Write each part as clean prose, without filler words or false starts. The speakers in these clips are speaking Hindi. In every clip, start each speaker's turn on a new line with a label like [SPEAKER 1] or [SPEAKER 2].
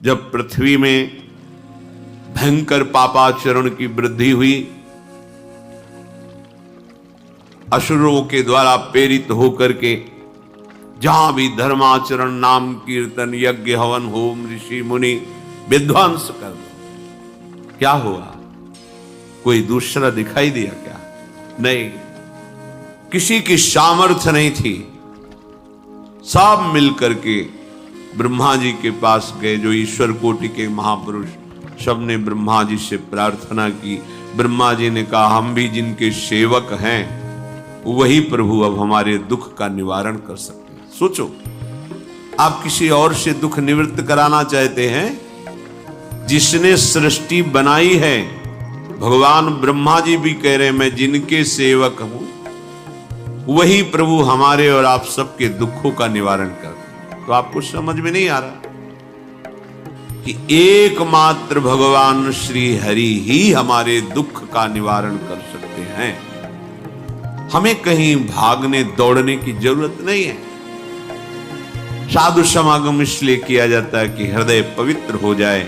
[SPEAKER 1] जब पृथ्वी में भयंकर पापाचरण की वृद्धि हुई, असुरों के द्वारा प्रेरित होकर के जहां भी धर्माचरण, नाम कीर्तन, यज्ञ, हवन, होम, ऋषि मुनि विध्वंस कर दो, क्या हुआ? कोई दूसरा दिखाई दिया क्या? नहीं, किसी की सामर्थ्य नहीं थी। सब मिलकर के ब्रह्मा जी के पास गए, जो ईश्वर कोटि के महापुरुष, सबने ब्रह्मा जी से प्रार्थना की। ब्रह्मा जी ने कहा, हम भी जिनके सेवक हैं वही प्रभु अब हमारे दुख का निवारण कर सकते हैं। सोचो, आप किसी और से दुख निवृत्त कराना चाहते हैं? जिसने सृष्टि बनाई है, भगवान ब्रह्मा जी भी कह रहे हैं मैं जिनके सेवक हूं वही प्रभु हमारे और आप सबके दुखों का निवारण कर। तो आपको समझ में नहीं आ रहा कि एकमात्र भगवान श्री हरि ही हमारे दुख का निवारण कर सकते हैं। हमें कहीं भागने दौड़ने की जरूरत नहीं है। साधु समागम इसलिए किया जाता है कि हृदय पवित्र हो जाए,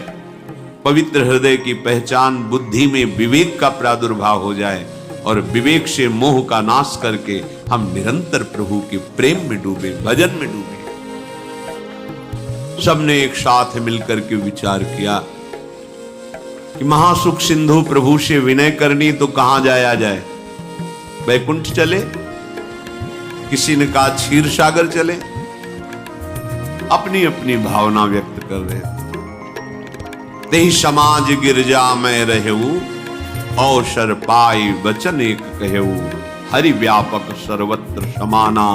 [SPEAKER 1] पवित्र हृदय की पहचान बुद्धि में विवेक का प्रादुर्भाव हो जाए और विवेक से मोह का नाश करके हम निरंतर प्रभु के प्रेम में डूबे, भजन में डूबे। सबने एक साथ मिलकर के विचार किया कि महासुख सिंधु प्रभु से विनय करनी तो कहां जाया जाए? वैकुंठ चले, किसी ने कहा क्षीर सागर चले। अपनी अपनी भावना व्यक्त कर रहे थे। तेहि समाज गिरजा में रहेऊ, अवसर पाई वचन एक कहेऊ, हरि व्यापक सर्वत्र समाना,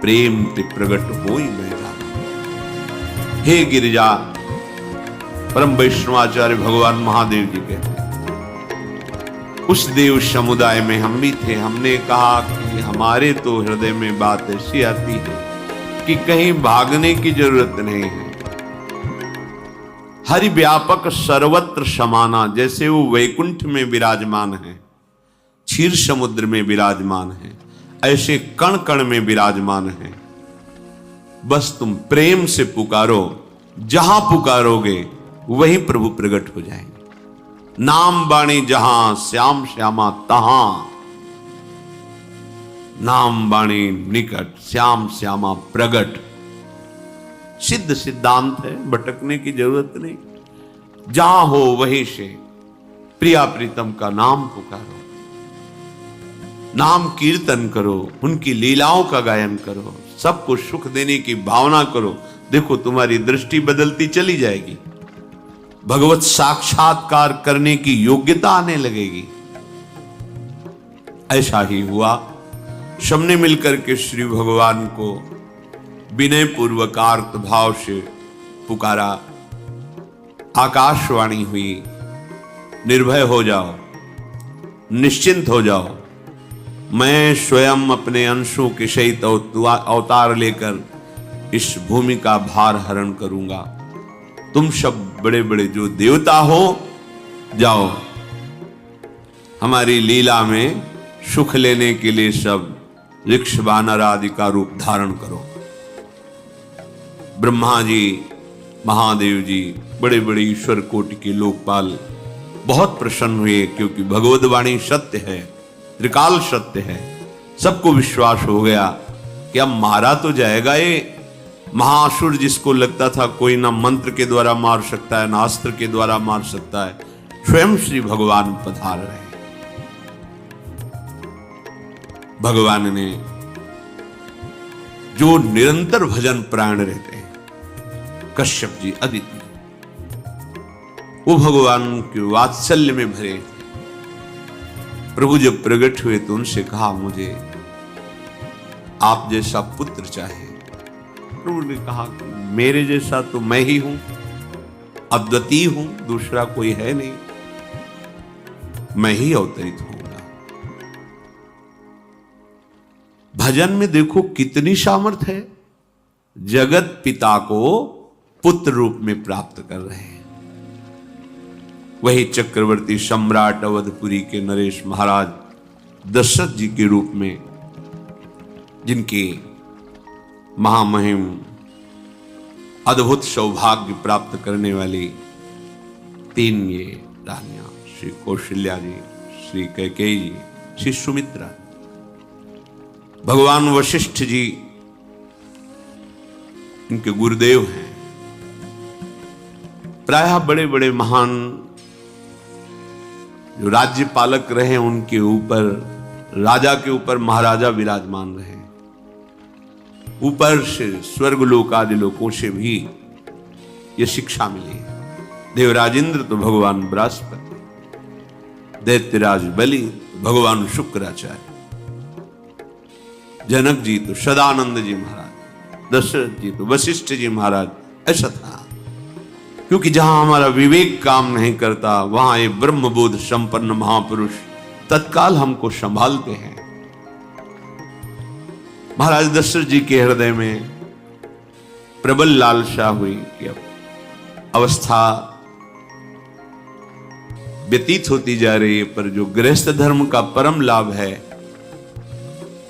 [SPEAKER 1] प्रेम ते प्रगट होई मैदान। हे गिरिजा, परम वैष्णवाचार्य भगवान महादेव जी कहते हैं, उस देव समुदाय में हम भी थे। हमने कहा कि हमारे तो हृदय में बात ऐसी आती है कि कहीं भागने की जरूरत नहीं है। हरि व्यापक सर्वत्र समाना, जैसे वो वैकुंठ में विराजमान है, क्षीर समुद्र में विराजमान है, ऐसे कण कण में विराजमान है। बस तुम प्रेम से पुकारो, जहां पुकारोगे वहीं प्रभु प्रकट हो जाएंगे। नाम बाणी जहां, श्याम श्यामा तहां। नाम बाणी निकट, श्याम श्यामा प्रगट। सिद्ध सिद्धांत है, भटकने की जरूरत नहीं। जहां हो वहीं से प्रिया प्रीतम का नाम पुकारो, नाम कीर्तन करो, उनकी लीलाओं का गायन करो, सबको सुख देने की भावना करो। देखो तुम्हारी दृष्टि बदलती चली जाएगी, भगवत साक्षात्कार करने की योग्यता आने लगेगी। ऐसा ही हुआ। सबने मिलकर के श्री भगवान को विनय पूर्वक आर्त भाव से पुकारा। आकाशवाणी हुई, निर्भय हो जाओ, निश्चिंत हो जाओ, मैं स्वयं अपने अंशों के सहित अवतार लेकर इस भूमि का भार हरण करूंगा। तुम सब बड़े बड़े जो देवता हो, जाओ हमारी लीला में सुख लेने के लिए सब वृक्ष वानर आदि का रूप धारण करो। ब्रह्मा जी, महादेव जी, बड़े बड़े ईश्वर कोटि के लोकपाल बहुत प्रसन्न हुए, क्योंकि भगवद वाणी सत्य है, त्रिकाल सत्य है। सबको विश्वास हो गया कि अब मारा तो जाएगा ये महासुर, जिसको लगता था कोई ना मंत्र के द्वारा मार सकता है ना अस्त्र के द्वारा मार सकता है। स्वयं श्री भगवान पधार रहे। भगवान ने जो निरंतर भजन प्राण रहते हैं, कश्यप जी, अदिति, वो भगवान के वात्सल्य में भरे थे। प्रभु जब प्रकट हुए तो उनसे कहा, मुझे आप जैसा पुत्र चाहिए। प्रभु ने कहा कि मेरे जैसा तो मैं ही हूं, अद्वितीय हूं, दूसरा कोई है नहीं, मैं ही अवतरित होऊंगा। भजन में देखो कितनी सामर्थ्य है। जगत पिता को पुत्र रूप में प्राप्त कर रहे हैं। वही चक्रवर्ती सम्राट अवधपुरी के नरेश महाराज दशरथ जी के रूप में, जिनके महामहिम अद्भुत सौभाग्य प्राप्त करने वाली 3 ये रानियां, श्री कौशल्या जी, श्री कैकेयी जी, श्री सुमित्रा। भगवान वशिष्ठ जी इनके गुरुदेव हैं। प्रायः बड़े बड़े महान जो राज्य पालक रहे उनके ऊपर, राजा के ऊपर महाराजा विराजमान रहे। ऊपर से स्वर्गलोक आदि लोकों से भी ये शिक्षा मिली। देवराजेंद्र तो भगवान बृहस्पति, दैत्यराज बलि भगवान शुक्राचार्य, जनक जी तो सदानंद जी महाराज, दशरथ जी तो वशिष्ठ जी महाराज। ऐसा था क्योंकि जहां हमारा विवेक काम नहीं करता वहां ये ब्रह्मबोध संपन्न महापुरुष तत्काल हमको संभालते हैं। महाराज दशरथ जी के हृदय में प्रबल लालसा हुई कि अब अवस्था व्यतीत होती जा रही है, पर जो गृहस्थ धर्म का परम लाभ है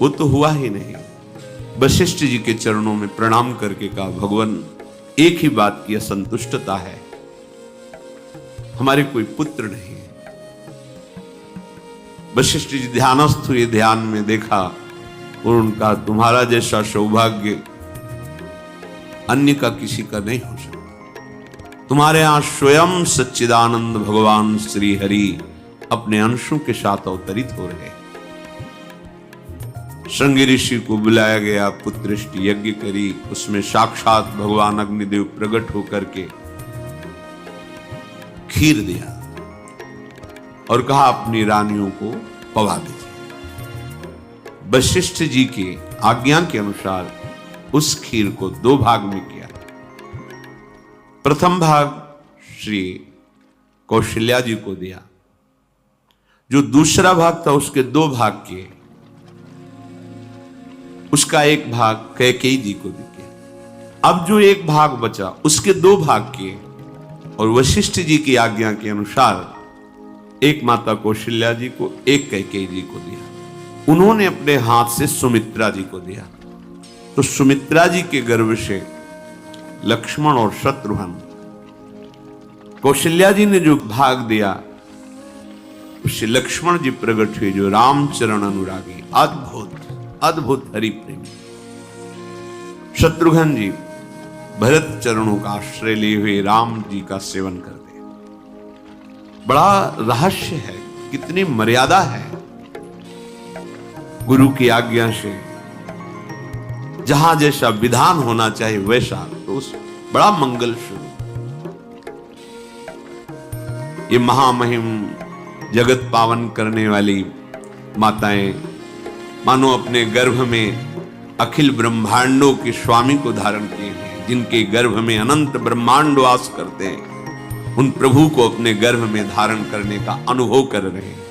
[SPEAKER 1] वो तो हुआ ही नहीं। वशिष्ठ जी के चरणों में प्रणाम करके कहा, भगवान एक ही बात की असंतुष्टता है, हमारे कोई पुत्र नहीं है। वशिष्ठ जी ध्यानस्थ हुए, ध्यान में देखा और उनका, तुम्हारा जैसा सौभाग्य अन्य का किसी का नहीं हो सकता। तुम्हारे यहां स्वयं सच्चिदानंद भगवान श्री हरि अपने अंशों के साथ अवतरित हो रहे। श्रृंगी ऋषि को बुलाया गया, पुत्रष्टि यज्ञ करी, उसमें साक्षात भगवान अग्निदेव प्रकट होकर के खीर दिया और कहा अपनी रानियों को पवा दीजिए। वशिष्ठ जी के आज्ञा के अनुसार उस खीर को 2 भाग में किया। प्रथम भाग श्री कौशल्या जी को दिया, जो दूसरा भाग था उसके 2 भाग किए, उसका 1 भाग कैकेयी जी को दिया। अब जो 1 भाग बचा उसके 2 भाग किए और वशिष्ठ जी की आज्ञा के अनुसार एक माता कौशल्या जी को, एक कैकेयी जी को दिया। उन्होंने अपने हाथ से सुमित्रा जी को दिया। तो सुमित्रा जी के गर्भ से लक्ष्मण और शत्रुघ्न, कौशल्या जी ने जो भाग दिया उससे लक्ष्मण जी प्रकट हुए, जो रामचरण अनुरागी, अद्भुत अद्भुत हरि प्रेमी। शत्रुघ्न जी भरत चरणों का आश्रय लिए हुए राम जी का सेवन करते। बड़ा रहस्य है, कितनी मर्यादा है। गुरु की आज्ञा से जहां जैसा विधान होना चाहिए वैसा, तो उस बड़ा मंगल शुरू। ये महामहिम जगत पावन करने वाली माताएं मानो अपने गर्भ में अखिल ब्रह्मांडों के स्वामी को धारण किए हैं, जिनके गर्भ में अनंत ब्रह्मांड वास करते हैं, उन प्रभु को अपने गर्भ में धारण करने का अनुभव कर रहे हैं।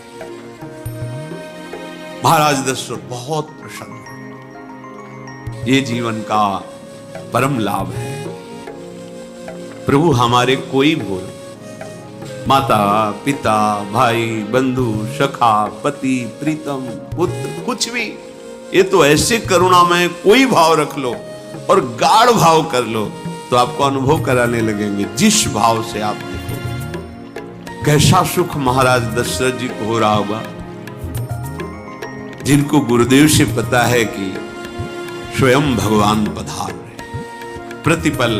[SPEAKER 1] महाराज दशरथ बहुत प्रसन्न है। ये जीवन का परम लाभ है। प्रभु हमारे कोई भूल, माता पिता भाई बंधु सखा पति प्रीतम पुत्र कुछ भी, ये तो ऐसे करुणामय कोई भाव रख लो और गाढ़ भाव कर लो तो आपको अनुभव कराने लगेंगे। जिस भाव से आप देखो कैसा सुख महाराज दशरथ जी को हो रहा होगा, जिनको गुरुदेव से पता है कि स्वयं भगवान पधार रहे। प्रतिपल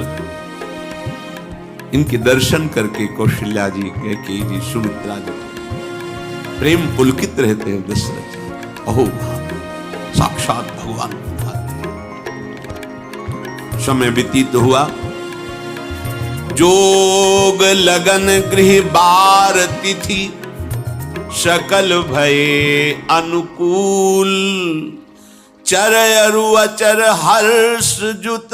[SPEAKER 1] इनके दर्शन करके कौशल्या जी, कैकेयी जी, सुमित्रा जी प्रेम पुलकित रहते हैं। दशरथ जी, अहो साक्षात भगवान पधार रहे। समय व्यतीत हुआ, जोग लगन गृह बार तिथि, सकल भये अनुकूल, चर अरु अचर हर्ष जुत,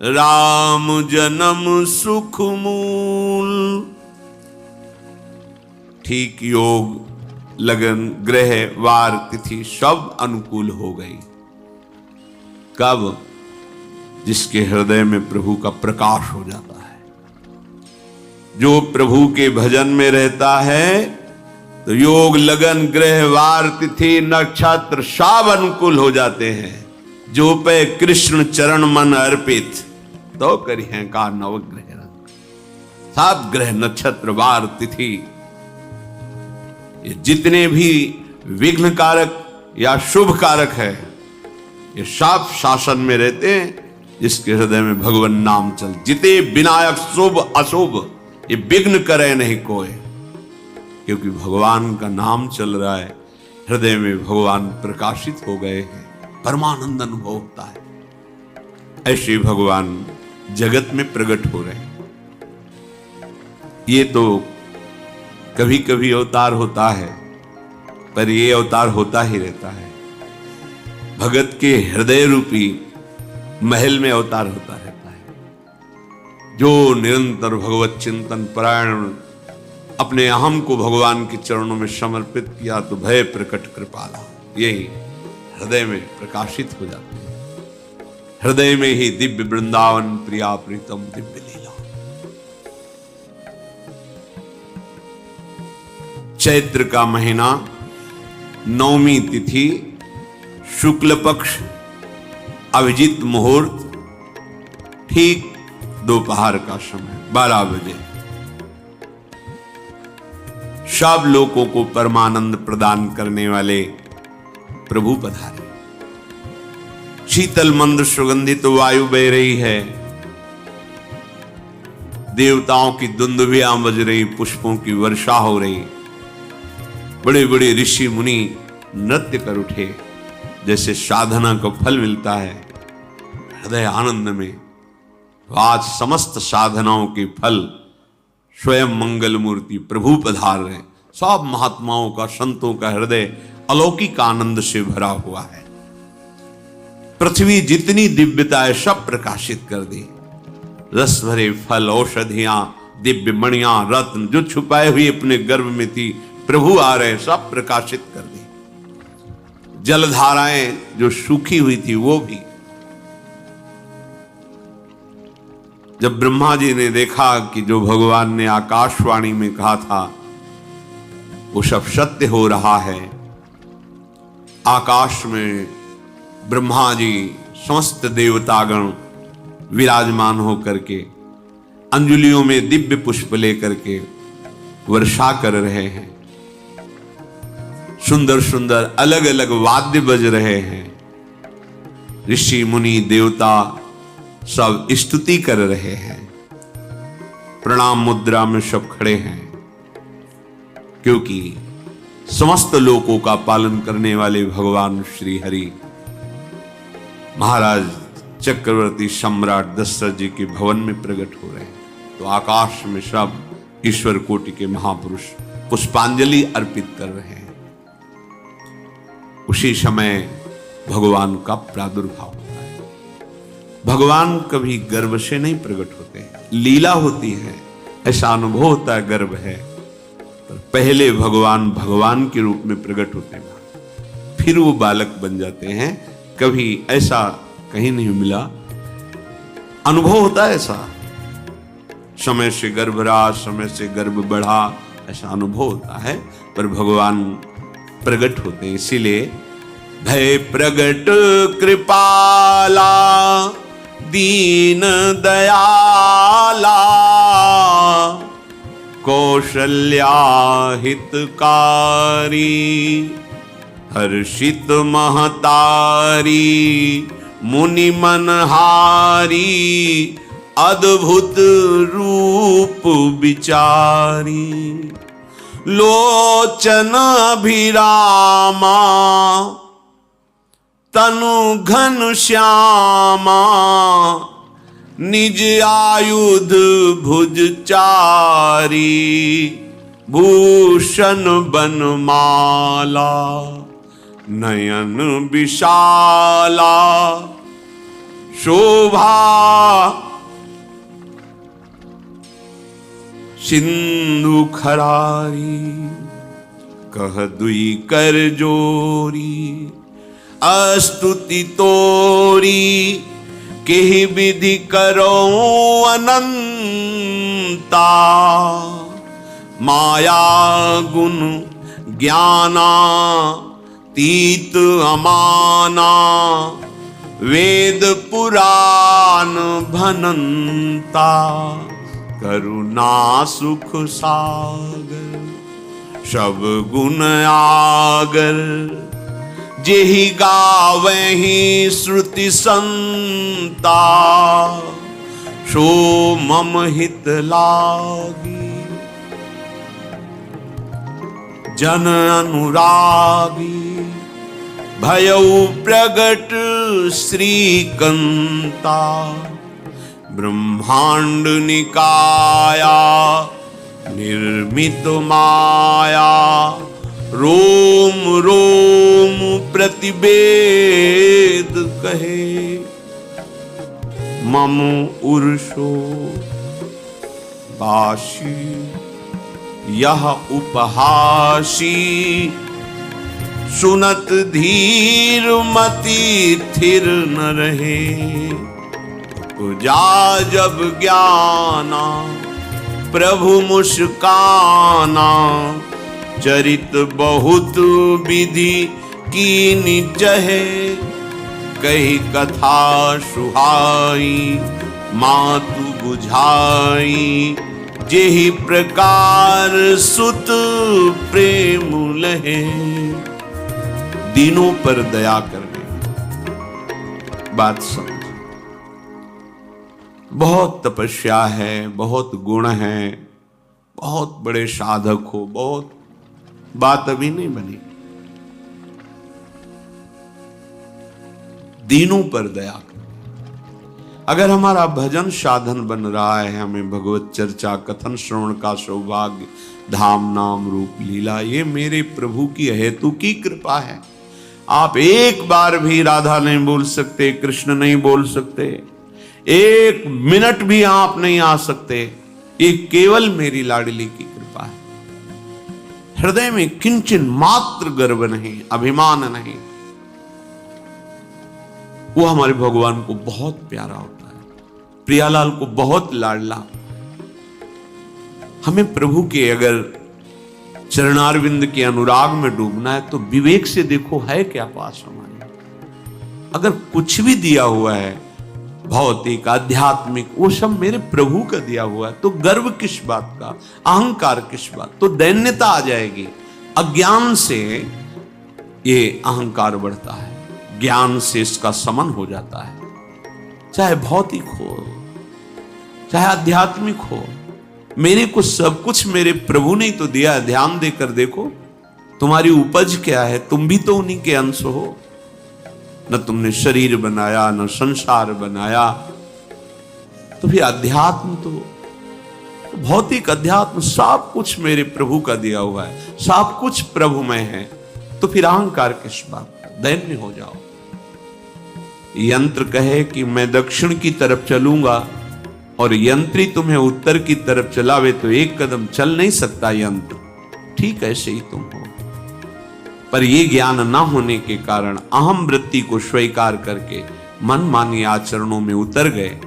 [SPEAKER 1] राम जन्म सुख मूल। ठीक योग लगन ग्रह वार तिथि सब अनुकूल हो गई। कब? जिसके हृदय में प्रभु का प्रकाश हो जाता है, जो प्रभु के भजन में रहता है, तो योग लगन ग्रह वार तिथि नक्षत्र सब अनुकूल हो जाते हैं। जो पे कृष्ण चरण मन अर्पित, तो करी है का नवग्रह। 7 ग्रह नक्षत्र वार तिथि, ये जितने भी विघ्न कारक या शुभ कारक है, ये सब शासन में रहते हैं जिसके हृदय में भगवान नाम चल। जिते विनायक शुभ अशुभ, ये विघ्न करे नहीं कोई, क्योंकि भगवान का नाम चल रहा है, हृदय में भगवान प्रकाशित हो गए हैं, परमानंद अनुभव होता है। ऐसे भगवान जगत में प्रकट हो रहे हैं। ये तो कभी कभी अवतार होता है, पर ये अवतार होता ही रहता है। भगत के हृदय रूपी महल में अवतार होता रहता है। जो निरंतर भगवत चिंतन परायण अपने अहम को भगवान के चरणों में समर्पित किया, तो भय प्रकट कृपाला, यही हृदय में प्रकाशित हो जाते हैं। हृदय में ही दिव्य वृंदावन प्रिया प्रीतम दिव्य लीला। चैत्र का महीना, नवमी तिथि, शुक्ल पक्ष, अभिजीत मुहूर्त, ठीक दोपहर का समय 12 बजे। सब लोगों को परमानंद प्रदान करने वाले प्रभु पधारे। शीतल मंद सुगंधित वायु बह रही है, देवताओं की दुंदुभियां बज रही, पुष्पों की वर्षा हो रही, बड़े बड़े ऋषि मुनि नृत्य कर उठे। जैसे साधना को फल मिलता है हृदय आनंद में, आज समस्त साधनाओं के फल स्वयं मंगल मूर्ति प्रभु पधार रहे। सब महात्माओं का, संतों का हृदय अलौकिक आनंद से भरा हुआ है। पृथ्वी जितनी दिव्यता है सब प्रकाशित कर दी। रस भरे फल, औषधियां, दिव्य मणियां, रत्न जो छुपाए हुए अपने गर्भ में थी, प्रभु आ रहे, सब प्रकाशित कर दी। जलधाराएं जो सूखी हुई थी वो भी। जब ब्रह्मा जी ने देखा कि जो भगवान ने आकाशवाणी में कहा था वो सब सत्य हो रहा है, आकाश में ब्रह्मा जी समस्त देवतागण विराजमान होकर के अंजलियों में दिव्य पुष्प लेकर के वर्षा कर रहे हैं। सुंदर सुंदर अलग अलग वाद्य बज रहे हैं। ऋषि मुनि देवता सब स्तुति कर रहे हैं। प्रणाम मुद्रा में सब खड़े हैं, क्योंकि समस्त लोकों का पालन करने वाले भगवान श्री हरि महाराज चक्रवर्ती सम्राट दशरथ जी के भवन में प्रकट हो रहे हैं। तो आकाश में सब ईश्वर कोटि के महापुरुष पुष्पांजलि अर्पित कर रहे हैं। उसी समय भगवान का प्रादुर्भाव होता है। भगवान कभी गर्भ से नहीं प्रकट होते, लीला होती है, ऐसा अनुभव होता है गर्भ है। पर पहले भगवान भगवान के रूप में प्रकट होते हैं, फिर वो बालक बन जाते हैं। कभी ऐसा कहीं नहीं मिला, अनुभव होता है ऐसा। समय से गर्भ रहा, समय से गर्भ बढ़ा, ऐसा अनुभव होता है। पर भगवान प्रकट होते हैं, इसीलिए भय प्रगट कृपाला दीन दयाला कौशल्या हितकारी हर्षित महतारी मुनि मनहारी अद्भुत रूप विचारी लोचन अभिरामा तनु घन श्यामा निज आयुध भुज चारी भूषण बनमाला नयन विशाला शोभा सिंधु खरारी कह दुई कर जोरी अस्तुति तोरी केहि विधि करो अनंता माया गुण ज्ञाना तीत अमाना वेद पुराण भनंता, करुणा सुख सागर, सब गुण आगर, जेहि गावहि श्रुति संता, सो मम हित लागी, जन अनुरागी, भयउ प्रगट श्रीकंता, ब्रह्मांड निकाया, निर्मित माया, रोम रोम प्रतिवेद कहे, मम उर्षो बाशी, यह उपहासी, सुनत धीर मति थिर न रहे, पूजा जब ज्ञाना, प्रभु मुस्काना, चरित बहुत विधि कीनि चहे, कही कथा सुहाई, मातु बुझाई, जेहि प्रकार सुत प्रेम लहे, दीनों पर दया करने। बात समझ, बहुत तपस्या है, बहुत गुण है, बहुत बड़े साधक हो, बहुत बात अभी नहीं बनी। दीनों पर दया कर। अगर हमारा भजन साधन बन रहा है, हमें भगवत चर्चा कथन श्रवण का सौभाग्य, धाम नाम रूप लीला, ये मेरे प्रभु की हेतु की कृपा है। आप एक बार भी राधा नहीं बोल सकते, कृष्ण नहीं बोल सकते, एक मिनट भी आप नहीं आ सकते, ये केवल मेरी लाडली की कृपा है। हृदय में किंचन मात्र गर्व नहीं, अभिमान नहीं, वो हमारे भगवान को बहुत प्यारा होता है, प्रियालाल को बहुत लाडला। हमें प्रभु के अगर चरणारविंद के अनुराग में डूबना है तो विवेक से देखो है क्या पास हमारे। अगर कुछ भी दिया हुआ है भौतिक आध्यात्मिक, वो सब मेरे प्रभु का दिया हुआ है, तो गर्व किस बात का, अहंकार किस बात, तो दैन्यता आ जाएगी। अज्ञान से ये अहंकार बढ़ता है, ज्ञान से इसका समन हो जाता है। चाहे भौतिक हो चाहे आध्यात्मिक हो, मेरे को सब कुछ मेरे प्रभु ने तो दिया है। ध्यान देकर देखो तुम्हारी उपज क्या है, तुम भी तो उन्हीं के अंश हो। न तुमने शरीर बनाया, न संसार बनाया, तो फिर अध्यात्म तो भौतिक अध्यात्म सब कुछ मेरे प्रभु का दिया हुआ है, सब कुछ प्रभु में है, तो फिर अहंकार किस बात का, दैन्य हो जाओ। यंत्र कहे कि मैं दक्षिण की तरफ चलूंगा और यंत्री तुम्हें उत्तर की तरफ चलावे तो एक कदम चल नहीं सकता यंत्र, ठीक ऐसे ही तुम हो। पर यह ज्ञान न होने के कारण अहम वृत्ति को स्वीकार करके मनमानी आचरणों में उतर गए।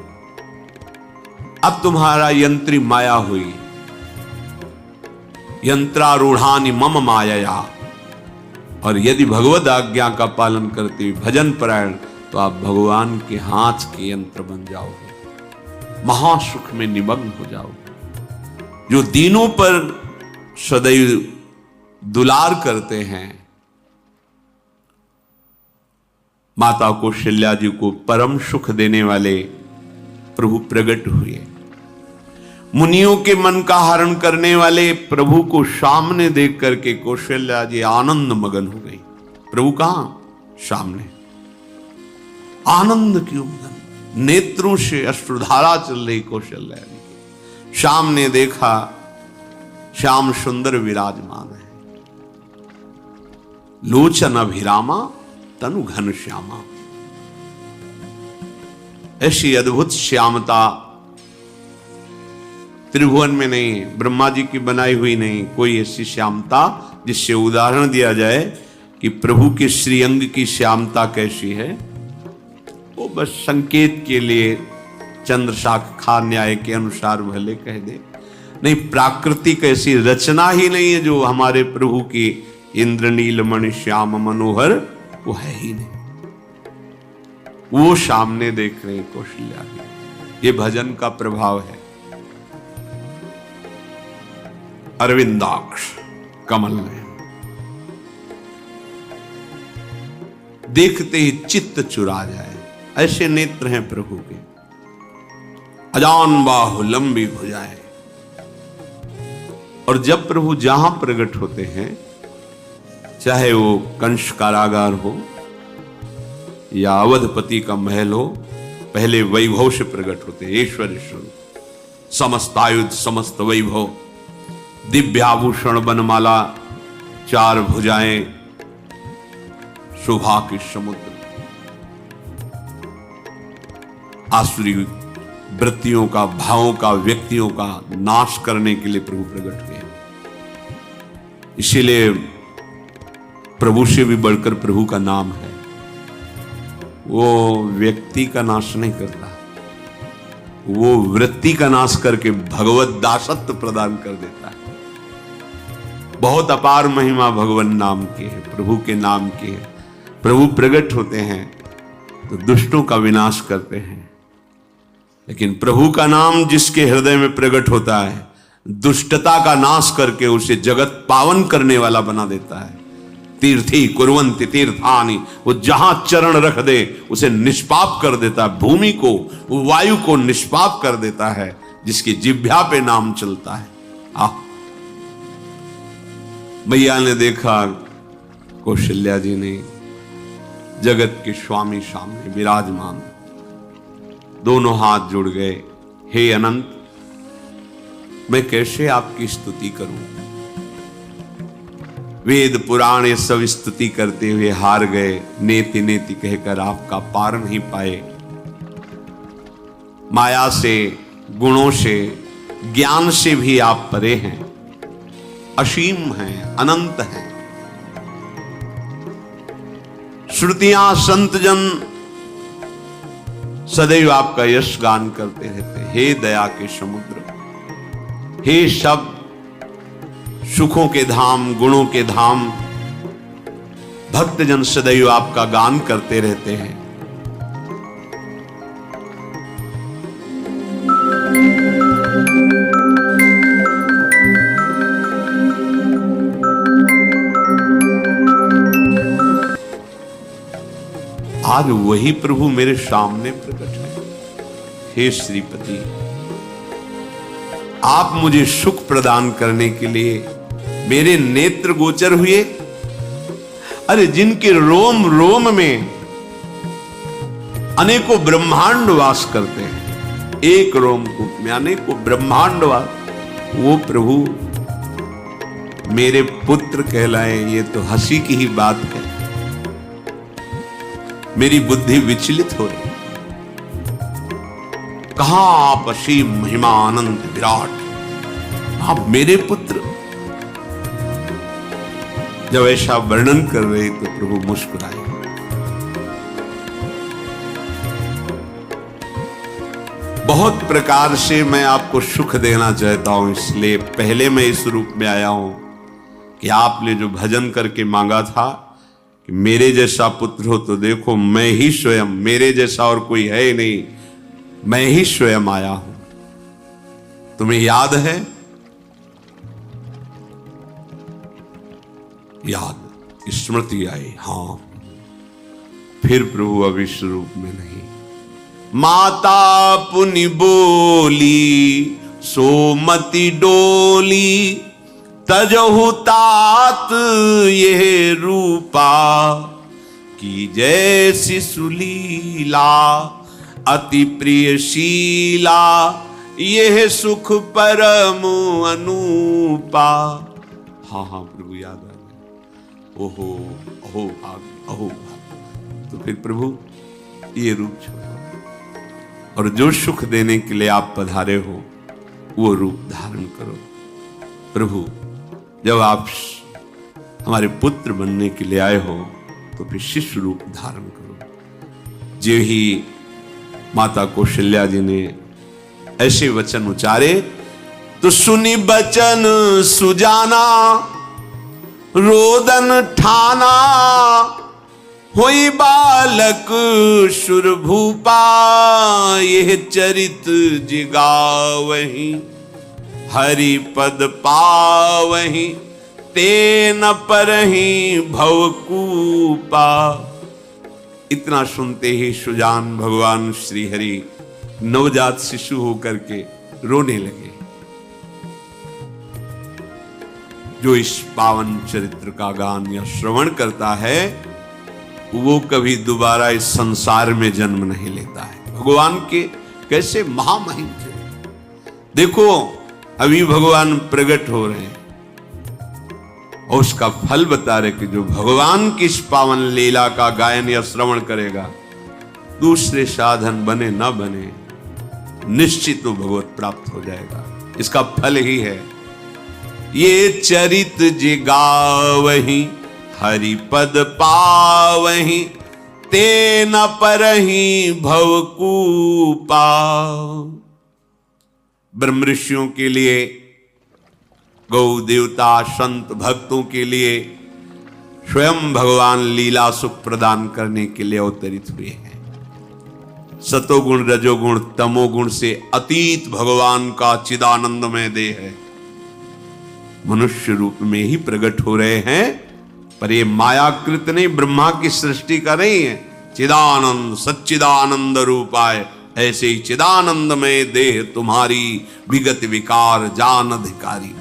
[SPEAKER 1] अब तुम्हारा यंत्री माया हुई, यंत्रारूढ़ानि मम माया। और यदि भगवद आज्ञा का पालन करते भजन परायण, तो आप भगवान के हाथ के यंत्र बन जाओगे, महासुख में निमग्न हो जाओगे। जो दीनों पर सदैव दुलार करते हैं, माता कौशल्या जी को परम सुख देने वाले प्रभु प्रकट हुए। मुनियों के मन का हरण करने वाले प्रभु को सामने देख करके कौशल्या जी आनंद मगन हो गई। प्रभु कहां? सामने। आनंद क्यों मगन, नेत्रों से अश्रुधारा चल रही कौशल्या जी। सामने देखा श्याम सुंदर विराजमान है, लोचन अभिरामा तनु घन श्यामा। ऐसी अद्भुत श्यामता त्रिभुवन में नहीं, ब्रह्मा जी की बनाई हुई नहीं कोई ऐसी श्यामता जिससे उदाहरण दिया जाए कि प्रभु के श्रीअंग की श्यामता कैसी है। वो बस संकेत के लिए चंद्र शाखा न्याय के अनुसार भले कह दे, नहीं प्राकृतिक ऐसी रचना ही नहीं है जो हमारे प्रभु की इंद्रनील मणि श्याम मनोहर, वो है ही नहीं। वो सामने देख रहे हैं कौशल्या जी। ये भजन का प्रभाव है। अरविंदाक्ष कमल में देखते ही चित्त चुरा जाए, ऐसे नेत्र हैं प्रभु के। अजान बाहु लंबी भुजाएं। और जब प्रभु जहां प्रकट होते हैं, चाहे वो कंस कारागार हो या अवधपति का महल हो, पहले वैभव से प्रकट होते हैं। ईश्वर स्वरूप, समस्त आयुध, समस्त वैभव, दिव्याभूषण, बनमाला, चार भुजाएं, शोभा के समुद्र, आसुरी वृत्तियों का, भावों का, व्यक्तियों का नाश करने के लिए प्रभु प्रकट हुए। इसीलिए प्रभु से भी बढ़कर प्रभु का नाम है। वो व्यक्ति का नाश नहीं करता, वो वृत्ति का नाश करके भगवत दासत्व प्रदान कर देता है। बहुत अपार महिमा भगवान नाम की है, प्रभु के नाम की है। प्रभु प्रकट होते हैं तो दुष्टों का विनाश करते हैं, लेकिन प्रभु का नाम जिसके हृदय में प्रकट होता है, दुष्टता का नाश करके उसे जगत पावन करने वाला बना देता है। तीर्थी कुर्वन्ति तीर्थानि, वो जहां चरण रख दे उसे निष्पाप कर देता है। भूमि को, वायु को निष्पाप कर देता है जिसकी जिह्वा पे नाम चलता है। मैया ने देखा कौशल्या जी ने जगत के स्वामी सामने विराजमान, दोनों हाथ जुड़ गए। हे अनंत, मैं कैसे आपकी स्तुति करूं? वेद पुराण ये सब स्तुति करते हुए हार गए। नेति नेति कहकर आपका पार नहीं पाए। माया से, गुणों से, ज्ञान से भी आप परे हैं, असीम हैं, अनंत हैं। श्रुतियां, संत जन सदैव आपका यश गान करते रहते। हे दया के समुद्र, हे शब्द, सुखों के धाम, गुणों के धाम, भक्तजन सदैव आपका गान करते रहते हैं। आज वही प्रभु मेरे सामने प्रकट है। हे श्रीपति, आप मुझे सुख प्रदान करने के लिए मेरे नेत्र गोचर हुए। अरे जिनके रोम रोम में अनेकों ब्रह्मांड वास करते हैं, एक रोमकूप में अनेकों ब्रह्मांड वास, वो प्रभु मेरे पुत्र कहलाए, ये तो हंसी की ही बात है। मेरी बुद्धि विचलित हो रही। कहां आप असीम महिमा आनंद विराट, आप मेरे पुत्र। जब ऐसा वर्णन कर रहे तो प्रभु मुस्कुराए। बहुत प्रकार से मैं आपको सुख देना चाहता हूं, इसलिए पहले मैं इस रूप में आया हूं कि आपने जो भजन करके मांगा था कि मेरे जैसा पुत्र हो, तो देखो मैं ही स्वयं, मेरे जैसा और कोई है ही नहीं, मैं ही स्वयं आया हूं। तुम्हें याद है? याद, स्मृति आई। हां, फिर प्रभु अब इस रूप में नहीं। माता पुनि बोली सोमति डोली, तजहु तात ये रूपा, की जैसी सुलीला अति प्रियशीला, यह सुख परम अनूपा। हाँ हाँ प्रभु याद आ गया। ओहो अहो भाग, अहो भाग। तो फिर प्रभु ये रूप छोड़ो और जो सुख देने के लिए आप पधारे हो वो रूप धारण करो। प्रभु जब आप हमारे पुत्र बनने के लिए आए हो तो फिर शिष्य रूप धारण करो। जो ही माता कौशल्या जी ने ऐसे वचन उचारे तो सुनी बचन सुजाना, रोदन ठाना, होई बालक सुर भूपा, यह चरित जिगावहि, हरि पद पावहि, ते न परहि भवकूपा। इतना सुनते ही सुजान भगवान श्री हरि नवजात शिशु होकर के रोने लगे। जो इस पावन चरित्र का गान या श्रवण करता है वो कभी दोबारा इस संसार में जन्म नहीं लेता है। भगवान के कैसे महामहिम थे। देखो अभी भगवान प्रकट हो रहे हैं और उसका फल बता रहे कि जो भगवान की इस पावन लीला का गायन या श्रवण करेगा, दूसरे साधन बने ना बने, निश्चित वो भगवत प्राप्त हो जाएगा। इसका फल ही है ये चरित जिगावहि, हरि पद पावहि, ते न परहि भवकूपा। ब्रह्म ऋषियों के लिए, गौ देवता संत भक्तों के लिए स्वयं भगवान लीला सुख प्रदान करने के लिए अवतरित हुए हैं। सतोगुण रजोगुण तमोगुण से अतीत भगवान का चिदानंदमय देह है, मनुष्य रूप में ही प्रकट हो रहे हैं। पर ये मायाकृत नहीं, ब्रह्मा की सृष्टि का नहीं है। चिदानंद सच्चिदानंद रूपाय, ऐसे ही चिदानंदमय देह तुम्हारी, विगत विकार जान अधिकारी।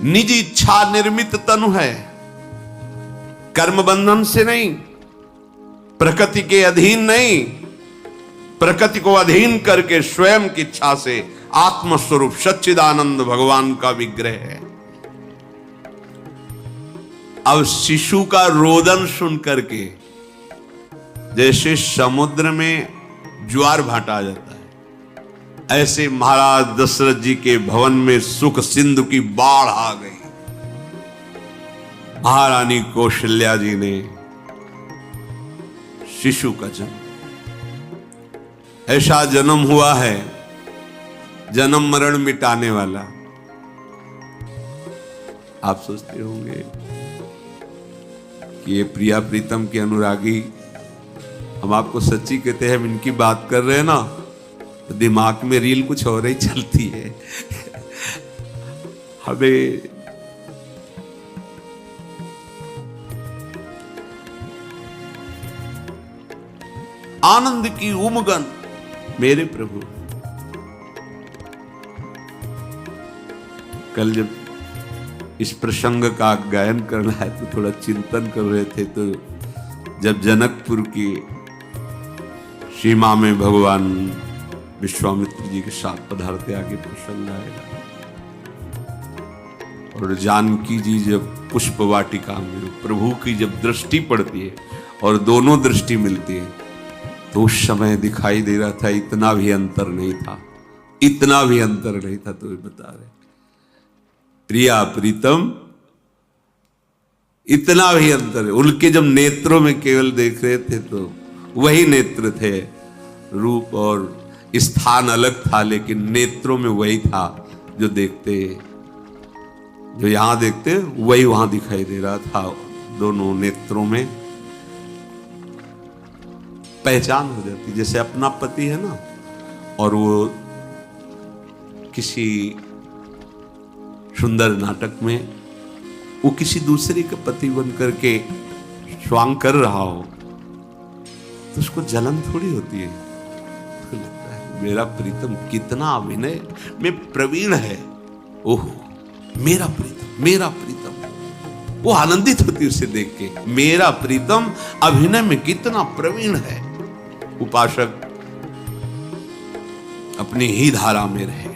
[SPEAKER 1] निज इच्छा निर्मित तनु है, कर्म बंधन से नहीं, प्रकृति के अधीन नहीं, प्रकृति को अधीन करके स्वयं की इच्छा से आत्मस्वरूप सच्चिदानंद भगवान का विग्रह है। अब शिशु का रोदन सुन करके जैसे समुद्र में ज्वार भाटा आ जाता है, ऐसे महाराज दशरथ जी के भवन में सुख सिंधु की बाढ़ आ गई। महारानी कौशल्या जी ने शिशु का जन्म, ऐसा जन्म हुआ है जन्म मरण मिटाने वाला। आप सोचते होंगे कि ये प्रिया प्रीतम के अनुरागी, हम आपको सच्ची कहते हैं, हम इनकी बात कर रहे हैं ना तो दिमाग में रील कुछ और ही चलती है। हमें आनंद की उमगन मेरे प्रभु। कल जब इस प्रसंग का गायन करना है तो थोड़ा चिंतन कर रहे थे, तो जब जनकपुर की सीमा में भगवान विश्वामित्र जी के साथ पधारते आगे प्रसंग आएगा, और जानकी जी जब पुष्प वाटिका में प्रभु की जब दृष्टि पड़ती है और दोनों दृष्टि मिलती है, तो उस समय दिखाई दे रहा था इतना भी अंतर नहीं था, इतना भी अंतर नहीं था। तो बता रहे प्रिया प्रीतम, इतना भी अंतर है। उनके जब नेत्रों में केवल देख रहे थे तो वही नेत्र थे, रूप और स्थान अलग था, लेकिन नेत्रों में वही था जो देखते, जो यहां देखते वही वहां दिखाई दे रहा था। दोनों नेत्रों में पहचान हो जाती, जैसे अपना पति है ना, और वो किसी सुंदर नाटक में वो किसी दूसरे के पति बन करके स्वांग कर रहा हो तो उसको जलन थोड़ी होती है, उसको लगता है मेरा प्रीतम कितना अभिनय में प्रवीण है, ओह मेरा प्रीतम, मेरा प्रीतम। वो आनंदित होती उसे देख के, मेरा प्रीतम अभिनय में कितना प्रवीण है। उपासक अपनी ही धारा में रहे।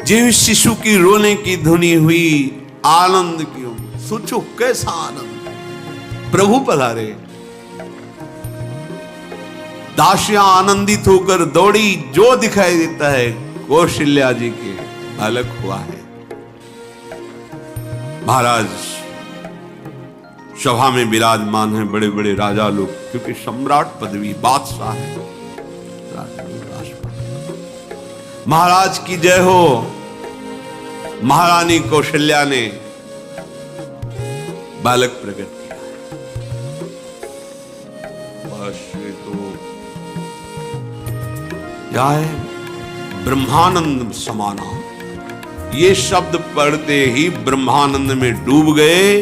[SPEAKER 1] जिस शिशु की रोने की धुनी हुई, आनंद क्यों, सोचो कैसा आनंद, प्रभु पधारे। दासियां आनंदित होकर दौड़ी, जो दिखाई देता है कौशल्या जी के बालक हुआ है। महाराज सभा में विराजमान हैं बड़े बड़े राजा लोग, क्योंकि सम्राट पदवी बादशाह है। महाराज की जय हो। महारानी कौशल्या ने बालक प्रकट किया है। बस ये तो क्या है, ब्रह्मानंद समाना। ये शब्द पढ़ते ही ब्रह्मानंद में डूब गए।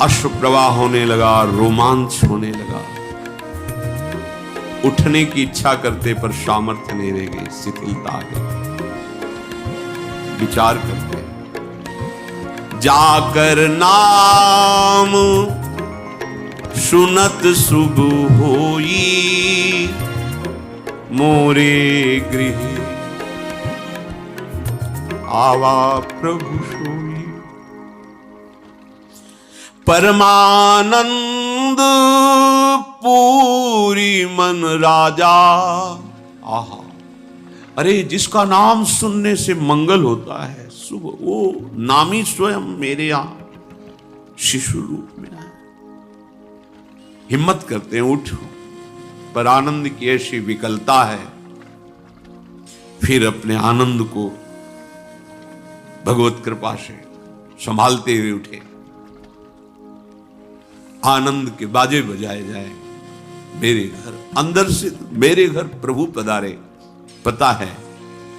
[SPEAKER 1] अश्रु प्रवाह होने लगा, रोमांच होने लगा। उठने की इच्छा करते पर सामर्थ्य नहीं रह गई, शिथिलता आ गई। विचार करते, जाकर नाम सुनत शुभ होई, मोरे गृह आवा प्रभु सोई। परमानंद पूरी मन राजा। आहा, अरे जिसका नाम सुनने से मंगल होता है, शुभ, वो नामी स्वयं मेरे यहां शिशु रूप में है। हिम्मत करते हैं, उठो। पर आनंद की ऐसी विकलता है, फिर अपने आनंद को भगवत कृपा से संभालते हुए उठे। आनंद के बाजे बजाए जाए। मेरे घर, अंदर से मेरे घर प्रभु पधारे। पता है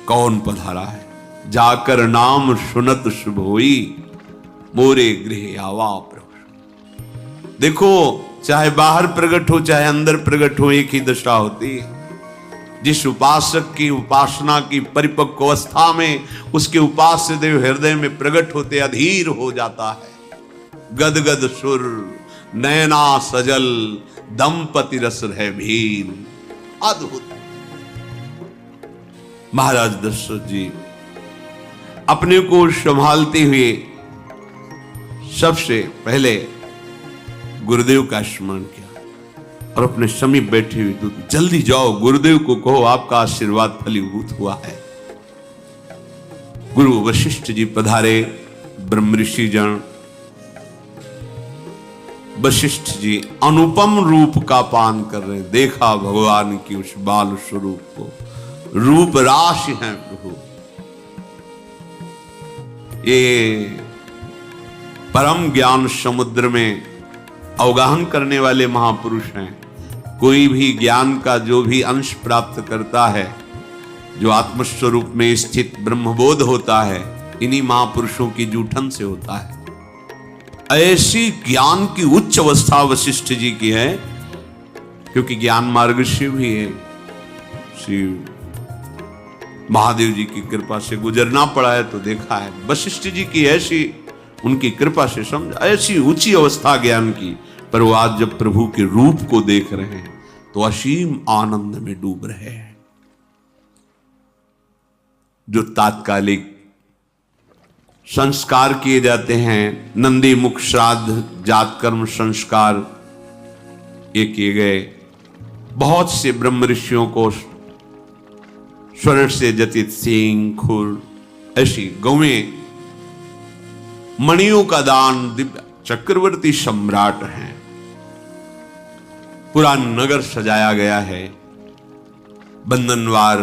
[SPEAKER 1] कौन पधारा है। जाकर नाम सुनत शुभ होई, मोरे गृह आवा प्रभु। देखो, चाहे बाहर प्रकट हो चाहे अंदर प्रकट हो, एक ही दशा होती है। जिस उपासक की उपासना की परिपक्व अवस्था में उसके उपास्य देव हृदय में प्रकट होते अधीर हो जाता है। गदगद सुर नयना सजल, दंपति रस है भील। अद्भुत। महाराज दशरथ जी अपने को संभालते हुए सबसे पहले गुरुदेव का स्मरण किया और अपने समीप बैठे हुए दूत, जल्दी जाओ गुरुदेव को कहो आपका आशीर्वाद फलीभूत हुआ है। गुरु वशिष्ठ जी पधारे। ब्रह्म ऋषि जन वशिष्ठ जी अनुपम रूप का पान कर रहे। देखा भगवान की उस बाल स्वरूप को, रूप राशि है प्रभु। ये परम ज्ञान समुद्र में अवगाहन करने वाले महापुरुष हैं। कोई भी ज्ञान का जो भी अंश प्राप्त करता है, जो आत्मस्वरूप में स्थित ब्रह्मबोध होता है, इन्हीं महापुरुषों की जूठन से होता है। ऐसी ज्ञान की उच्च अवस्था वशिष्ठ जी की है, क्योंकि ज्ञान मार्ग से भी है। श्री महादेव जी की कृपा से गुजरना पड़ा है तो देखा है। वशिष्ठ जी की ऐसी उनकी कृपा से समझ, ऐसी ऊंची अवस्था ज्ञान की। पर वो आज जब प्रभु के रूप को देख रहे हैं तो असीम आनंद में डूब रहे हैं। जो तात्कालिक संस्कार किए जाते हैं, नंदी मुख श्राद्ध जात कर्म संस्कार ये किए गए। बहुत से ब्रह्म ऋषियों को स्वर्ण से जटित सींग, खुर, ऐसी गौएं, मणियों का दान। दिव्य चक्रवर्ती सम्राट हैं। पूरा नगर सजाया गया है। बंधनवार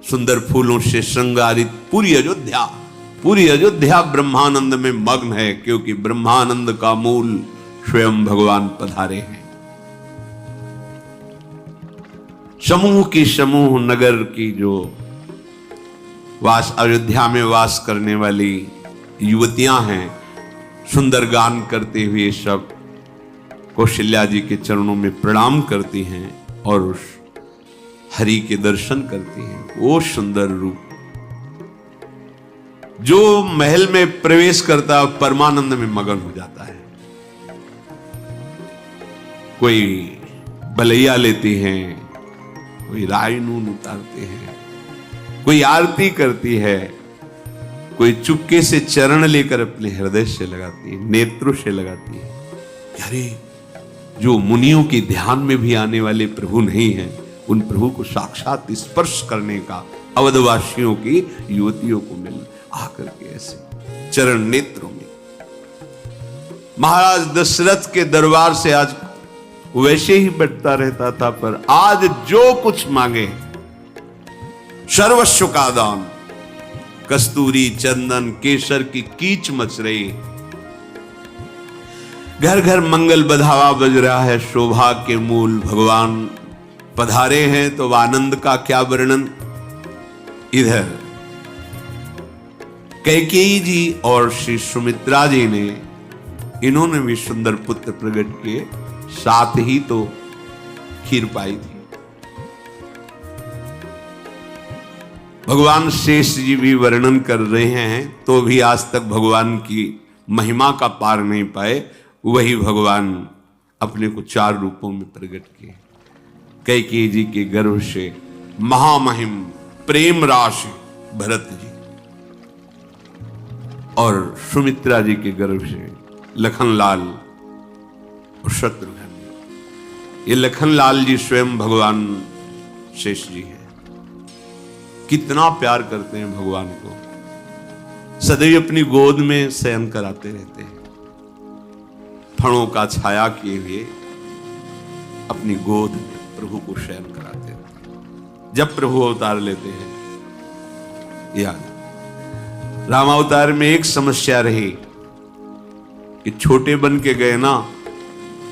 [SPEAKER 1] सुंदर फूलों से श्रृंगारित पूरी अयोध्या ब्रह्मानंद में मग्न है, क्योंकि ब्रह्मानंद का मूल स्वयं भगवान पधारे हैं। समूह नगर की जो अयोध्या में वास करने वाली युवतियां हैं, सुंदर गान करते हुए सब कौशल्या जी के चरणों में प्रणाम करती हैं और उस हरि के दर्शन करती हैं। वो सुंदर रूप जो महल में प्रवेश करता परमानंद में मगन हो जाता है। कोई बलैया लेती हैं, कोई राय नून उतारते हैं, कोई आरती करती है, कोई चुपके से चरण लेकर अपने हृदय से लगाती है, नेत्रों से लगाती है। अरे जो मुनियों के ध्यान में भी आने वाले प्रभु नहीं हैं, उन प्रभु को साक्षात स्पर्श करने का अवधवासियों की युवतियों को मिल आकर के ऐसे चरण नेत्रों में। महाराज दशरथ के दरबार से आज वैसे ही बढ़ता रहता था, पर आज जो कुछ मांगे सर्वस्व का दान, कस्तूरी, चंदन, केसर की कीच मच रही। घर घर मंगल बधावा बज रहा है। शोभा के मूल भगवान पधारे हैं, तो आनंद का क्या वर्णन। इधर कैकेयी जी और श्री सुमित्रा जी ने, इन्होंने भी सुंदर पुत्र प्रकट किए, साथ ही तो खीर पाई थी। भगवान शेष जी भी वर्णन कर रहे हैं, तो भी आज तक भगवान की महिमा का पार नहीं पाए। वही भगवान अपने को 4 रूपों में प्रकट किए। कैकेयी जी के गर्भ से महामहिम प्रेम राशि भरत जी, और सुमित्रा जी के गर्भ से लखनलाल और शत्रुघ्न। ये लखनलाल जी स्वयं भगवान शेष जी हैं। कितना प्यार करते हैं भगवान को, सदैव अपनी गोद में शयन कराते रहते हैं। फणों का छाया किए हुए अपनी गोद में प्रभु को शयन कराते हैं। जब प्रभु अवतार लेते हैं, याद रामावतार में एक समस्या रही कि छोटे बन के गए ना,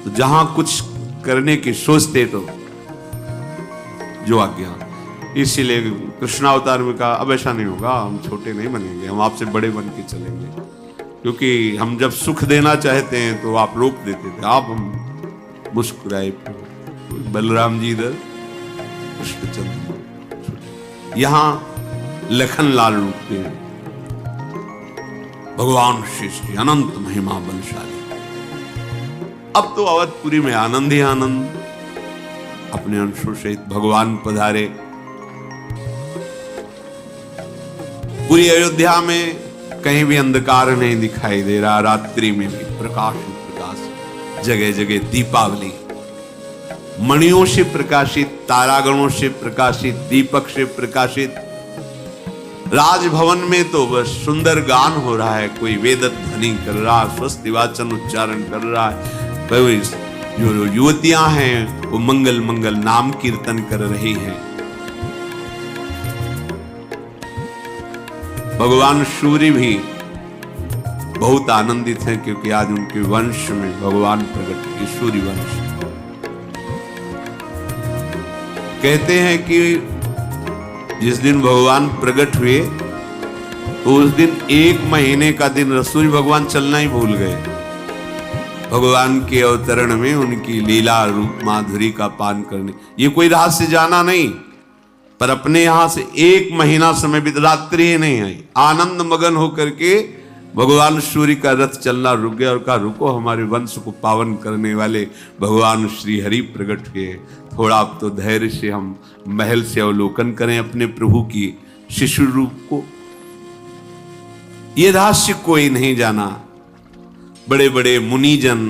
[SPEAKER 1] तो जहां कुछ करने की सोचते तो जो आज्ञा। इसीलिए कृष्णावतार में कहा अब ऐसा नहीं होगा, हम छोटे नहीं बनेंगे, हम आपसे बड़े बन के चलेंगे, क्योंकि हम जब सुख देना चाहते हैं तो आप रोक देते थे। आप हम मुस्कुराए। बलराम जी इधर, कृष्णचंद्र यहां लखनलाल रूप के भगवान शेष जी, अनंत महिमा बलशाली। अब तो अवधपुरी में आनंद ही आनंद, अपने अंशों सहित भगवान पधारे। पूरी अयोध्या में कहीं भी अंधकार नहीं दिखाई दे रहा। रात्रि में भी प्रकाश ही प्रकाश, जगह जगह दीपावली, मणियों से प्रकाशित, तारागणों से प्रकाशित, दीपक से प्रकाशित। राजभवन में तो बस सुंदर गान हो रहा है, कोई वेद ध्वनि कर रहा, स्वस्ति वाचन उच्चारण कर रहा है। कोई जो युवतियां हैं वो मंगल मंगल नाम कीर्तन कर रही हैं। भगवान सूर्य भी बहुत आनंदित हैं, क्योंकि आज उनके वंश में भगवान प्रकट हुए, सूर्य वंश। कहते हैं कि जिस दिन भगवान प्रकट हुए तो उस दिन 1 महीने का दिन सूर्य भगवान चलना ही भूल गए। भगवान के अवतरण में उनकी लीला रूप माधुरी का पान करने, ये कोई रहस्य जाना नहीं, पर अपने यहां से 1 महीना समय बीत, रात्रि ही नहीं आई। आनंद मगन होकर के भगवान सूर्य का रथ चलना रुक गया और कहा रुको, हमारे वंश को पावन करने वाले भगवान श्री हरि प्रकट हुए। थोड़ा अब तो धैर्य से हम महल से अवलोकन करें अपने प्रभु की शिशु रूप को। ये रहस्य कोई नहीं जाना। बड़े बड़े मुनिजन,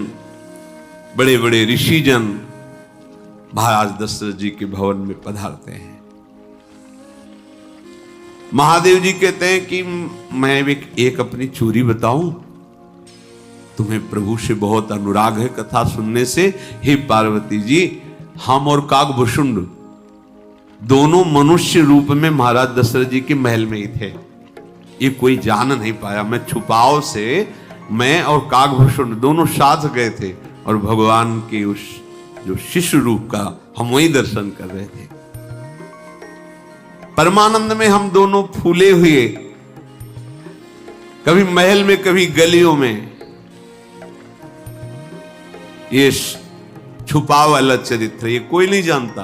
[SPEAKER 1] बड़े बड़े ऋषिजन महाराज दशरथ जी के भवन में पधारते हैं। महादेव जी कहते हैं कि मैं एक अपनी चोरी बताऊं, तुम्हें प्रभु से बहुत अनुराग है कथा सुनने से। हे पार्वती जी, हम और काकभूषुंड दोनों मनुष्य रूप में महाराज दशरथ जी के महल में ही थे। ये कोई जान नहीं पाया। मैं छुपाव से, मैं और काकभूषुंड दोनों साथ गए थे और भगवान के उस जो शिशु रूप का हम वही दर्शन कर रहे थे। परमानंद में हम दोनों फूले हुए, कभी महल में कभी गलियों में। ये छुपा वाला चरित्र ये कोई नहीं जानता।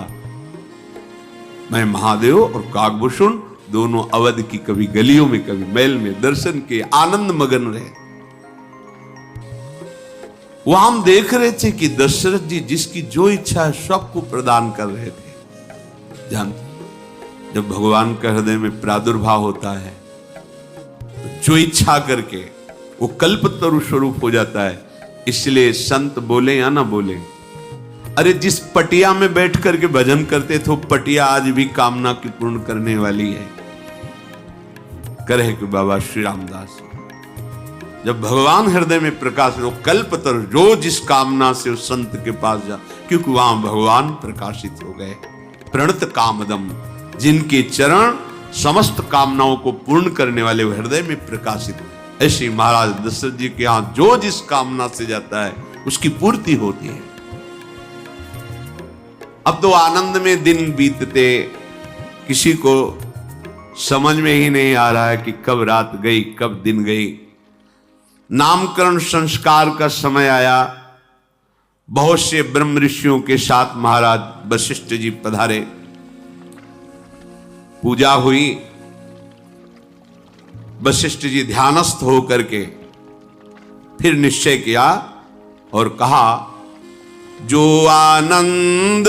[SPEAKER 1] मैं महादेव और काकभूषुंड दोनों अवध की कभी गलियों में कभी महल में दर्शन के आनंद मगन रहे। वहां हम देख रहे थे कि दशरथ जी जिसकी जो इच्छा है सबको प्रदान कर रहे थे। जानते, जब भगवान का हृदय में प्रादुर्भाव होता है तो जो इच्छा करके वो कल्पतरु स्वरूप हो जाता है। इसलिए संत बोले या ना बोले, अरे जिस पटिया में बैठ करके भजन करते थे वो पटिया आज भी कामना की पूर्ण करने वाली है। करे कि बाबा श्री रामदास, जब भगवान हृदय में प्रकाश हो, कल्पतरु जो जिस कामना से उस संत के पास जा, क्योंकि वहां भगवान प्रकाशित हो गए। प्रणत कामदम, जिनके चरण समस्त कामनाओं को पूर्ण करने वाले हृदय में प्रकाशित। ऐसे महाराज दशरथ जी के यहां जो जिस कामना से जाता है उसकी पूर्ति होती है। अब तो आनंद में दिन बीतते किसी को समझ में ही नहीं आ रहा है कि कब रात गई कब दिन गई। नामकरण संस्कार का समय आया। बहुत से ब्रह्म ऋषियों के साथ महाराज वशिष्ठ जी पधारे। पूजा हुई। वशिष्ठ जी ध्यानस्थ होकर के फिर निश्चय किया और कहा, जो आनंद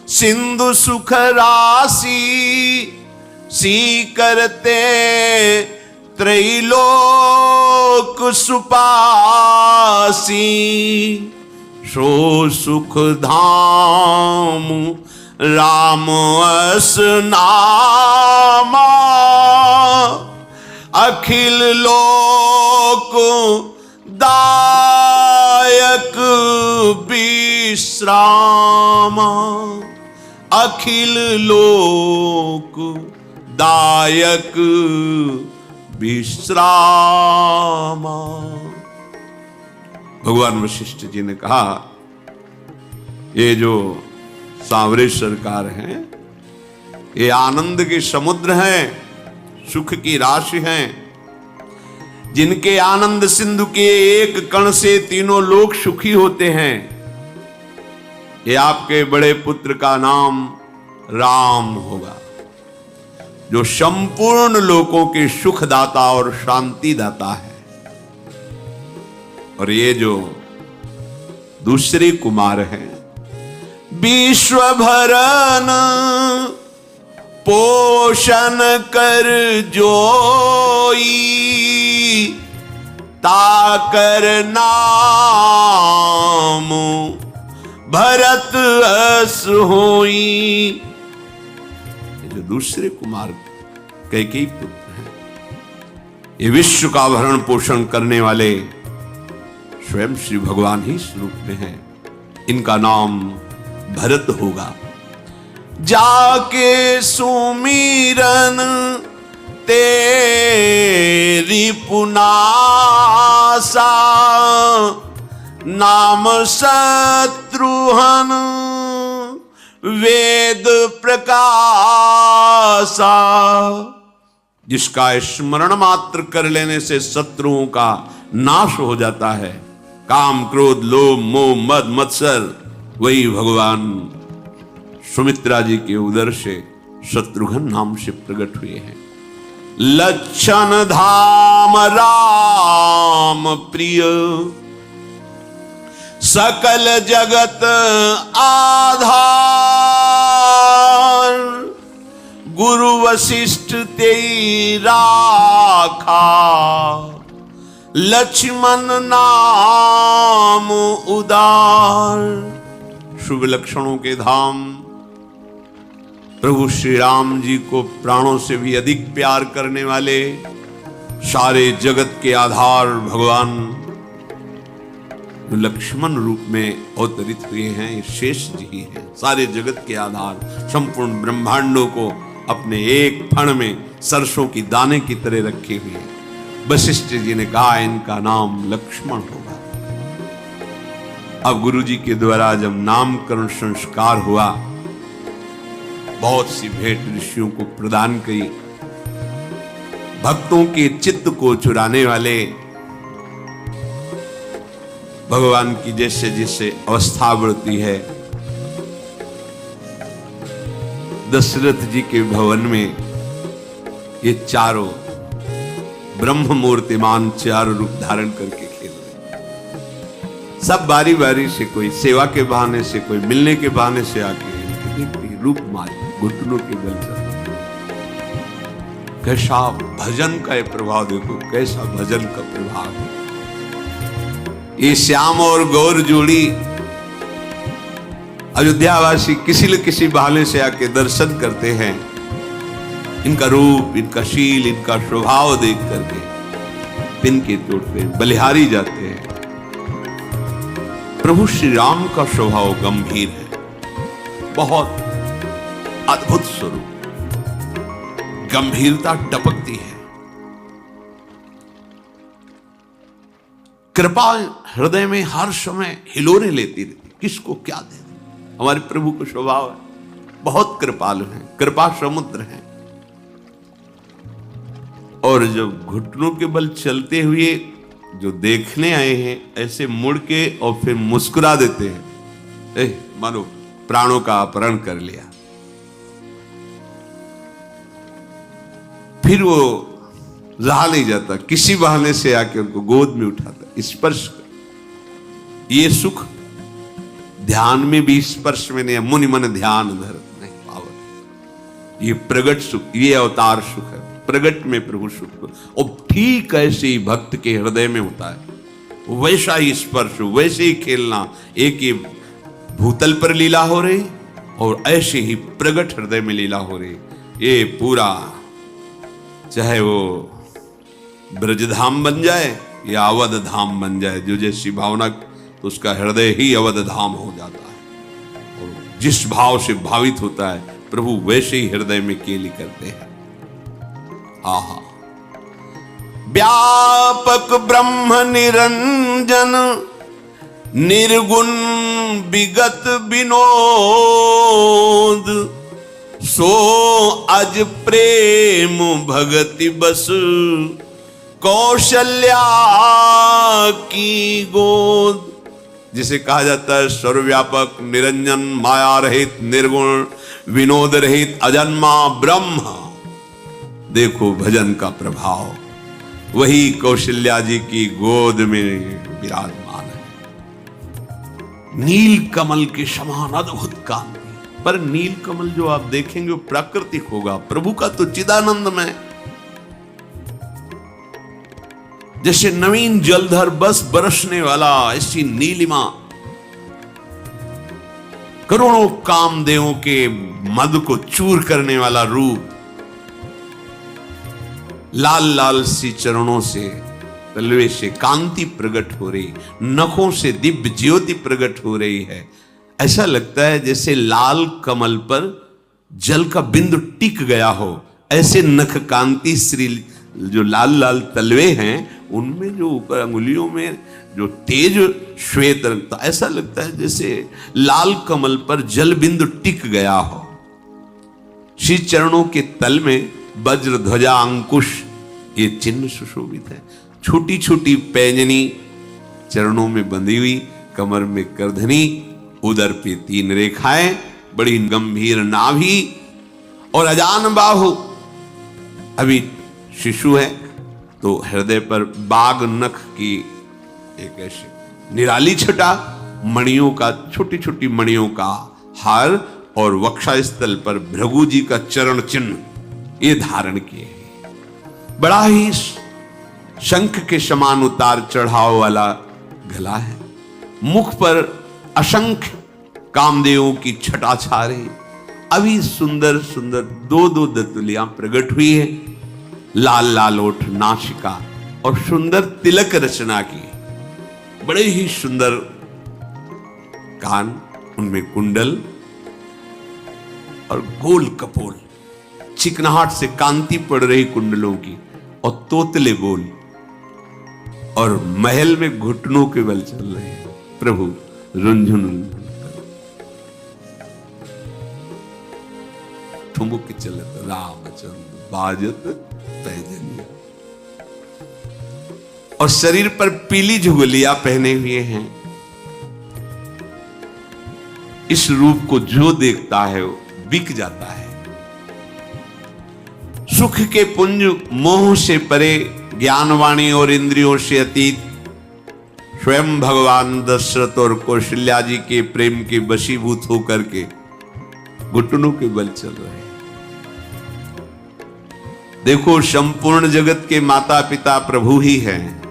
[SPEAKER 1] सिंधु सुख राशि सी करते त्रैलोक सुपासी, सो सुख धाम राम अस नामा, अखिल लोक दायक विश्रामा, अखिल लोक दायक विश्रामा। भगवान वशिष्ठ जी ने कहा, ये जो सांवरे सरकार हैं ये आनंद के समुद्र हैं, सुख की राशि हैं, जिनके आनंद सिंधु के एक कण से तीनों लोग सुखी होते हैं। ये आपके बड़े पुत्र का नाम राम होगा, जो संपूर्ण लोकों के सुखदाता और शांति दाता है। और ये जो दूसरे कुमार हैं, विश्व भरन पोषण कर जोई, ताकर नाम भरत अस होई। ये जो दूसरे कुमार कैकेयी पुत्र हैं, ये विश्व का भरण पोषण करने वाले स्वयं श्री भगवान ही स्वरूप में हैं। इनका नाम भरत होगा। जाके सुमिरन तेरी पुनासा, नाम शत्रुहन वेद प्रकाशा, जिसका स्मरण मात्र कर लेने से शत्रुओं का नाश हो जाता है। काम क्रोध लोभ मोह मद मत्सर वही भगवान सुमित्रा जी के उदर से शत्रुघ्न नाम से प्रकट हुए हैं। लक्षण धाम राम प्रिय, सकल जगत आधार, गुरु वशिष्ठ तेई राखा, लक्ष्मण नाम उदार। शुभ लक्षणों के धाम प्रभु श्री राम जी को प्राणों से भी अधिक प्यार करने वाले, सारे जगत के आधार भगवान लक्ष्मण रूप में अवतरित हुए हैं, शेष जी ही हैं। सारे जगत के आधार, संपूर्ण ब्रह्मांडों को अपने एक फण में सरसों की दाने की तरह रखे हुए हैं। वशिष्ठ जी ने कहा इनका नाम लक्ष्मण होगा। अब गुरु जी के द्वारा जब नामकरण संस्कार हुआ, बहुत सी भेंट ऋषियों को प्रदान की। भक्तों के चित्त को चुराने वाले भगवान की जैसे जैसे अवस्था बढ़ती है, दशरथ जी के भवन में ये चारों ब्रह्म मूर्तिमान चारों रूप धारण करके खेल रहे। सब बारी बारी से, कोई सेवा के बहाने से, कोई मिलने के बहाने से आके रूप मार घुटनों के बल से। कैसा भजन का ये प्रभाव देखो, कैसा भजन का प्रभाव। ये श्याम और गौर जोड़ी अयोध्यावासी किसी न किसी बहाने से आके दर्शन करते हैं। इनका रूप, इनका शील, इनका स्वभाव देख करके तिनके तोड़ते हैं, बलिहारी जाते हैं। प्रभु श्री राम का स्वभाव गंभीर है, बहुत अद्भुत स्वरूप। गंभीरता टपकती है। कृपा हृदय में हर समय हिलोरे लेती रहती, किसको क्या दे। हमारे प्रभु को स्वभाव है, बहुत कृपालु हैं, कृपा समुद्र हैं। और जब घुटनों के बल चलते हुए जो देखने आए हैं, ऐसे मुड़ के और फिर मुस्कुरा देते हैं, मानो प्राणों का अपहरण कर लिया। फिर वो रहा नहीं जाता, किसी बहाने से आके उनको गोद में उठाता, स्पर्श कर। ये सुख ध्यान में भी स्पर्श में नहीं, मुनि मन ध्यान धर नहीं पावत। ये प्रगट सुख, ये अवतार सुख है, प्रगट में प्रभु सुख। और ठीक ऐसे ही भक्त के हृदय में होता है, वैसा ही स्पर्श, वैसे ही खेलना। एक ही भूतल पर लीला हो रही और ऐसे ही प्रगट हृदय में लीला हो रही। ये पूरा, चाहे वो ब्रजधाम बन जाए या अवध धाम बन जाए, जो जैसी भावना, तो उसका हृदय ही अवध धाम हो जाता है। और जिस भाव से भावित होता है प्रभु, वैसे ही हृदय में केली करते हैं। आहा, व्यापक ब्रह्म निरंजन, निर्गुण विगत विनोद, सो अज प्रेम भगति बस, कौशल्या की गोद। जिसे कहा जाता है सर्वव्यापक, निरंजन, माया रहित, निर्गुण, विनोद रहित, अजन्मा ब्रह्म। देखो भजन का प्रभाव, वही कौशल्या जी की गोद में विराजमान है। नील कमल के समान अद्भुत कांति। पर नील कमल जो आप देखेंगे वो प्राकृतिक होगा, प्रभु का तो चिदानंदमय, जैसे नवीन जलधर बस बरसने वाला, ऐसी नीलिमा, करोड़ों कामदेवों के मद को चूर करने वाला रूप। लाल लाल सी चरणों से, तलवे से कांति प्रकट हो रही, नखों से दिव्य ज्योति प्रकट हो रही है। ऐसा लगता है जैसे लाल कमल पर जल का बिंदु टिक गया हो। ऐसे नख कांति श्री जो लाल लाल तलवे हैं, उनमें जो ऊपर अंगुलियों में जो तेज श्वेत रंग, तो ऐसा लगता है जैसे लाल कमल पर जल बिंदु टिक गया हो। श्री चरणों के तल में वज्र ध्वजा अंकुश, ये चिन्ह सुशोभित है। छोटी छोटी पैंजनी चरणों में बंधी हुई, कमर में करधनी, उदर पे 3 रेखाएं, बड़ी गंभीर नाभि और अजान बाहु। अभी शिशु है तो हृदय पर बाघ नख की एक ऐसी निराली छटा, मणियों का, छोटी छोटी मणियों का हार, और वक्षा स्थल पर भृगु जी का चरण चिन्ह ये धारण किए। बड़ा ही शंख के समान उतार चढ़ाव वाला गला है। मुख पर असंख्य कामदेवों की छटा छा रही। अभी सुंदर सुंदर 2-2 दंतुलियां प्रकट हुई है। लाल लाल ओठ, नासिका और सुंदर तिलक रचना की। बड़े ही सुंदर कान, उनमें कुंडल और गोल कपोल, चिकनाहट से कांति पड़ रही कुंडलों की, और तोतले बोल, और महल में घुटनों के बल चल रहे हैं प्रभु। रुंझुन ठुमुक चलत रामचंद्र बाजत पैजनिया, और शरीर पर पीली झुगलियां पहने हुए हैं। इस रूप को जो देखता है वो बिक जाता है। सुख के पुंज मोह से परे, ज्ञानवाणी और इंद्रियों से अतीत, स्वयं भगवान दशरथ और कौशल्या जी के प्रेम के वशीभूत होकर के घुटनों के बल चल रहे हैं। देखो, संपूर्ण जगत के माता पिता प्रभु ही हैं,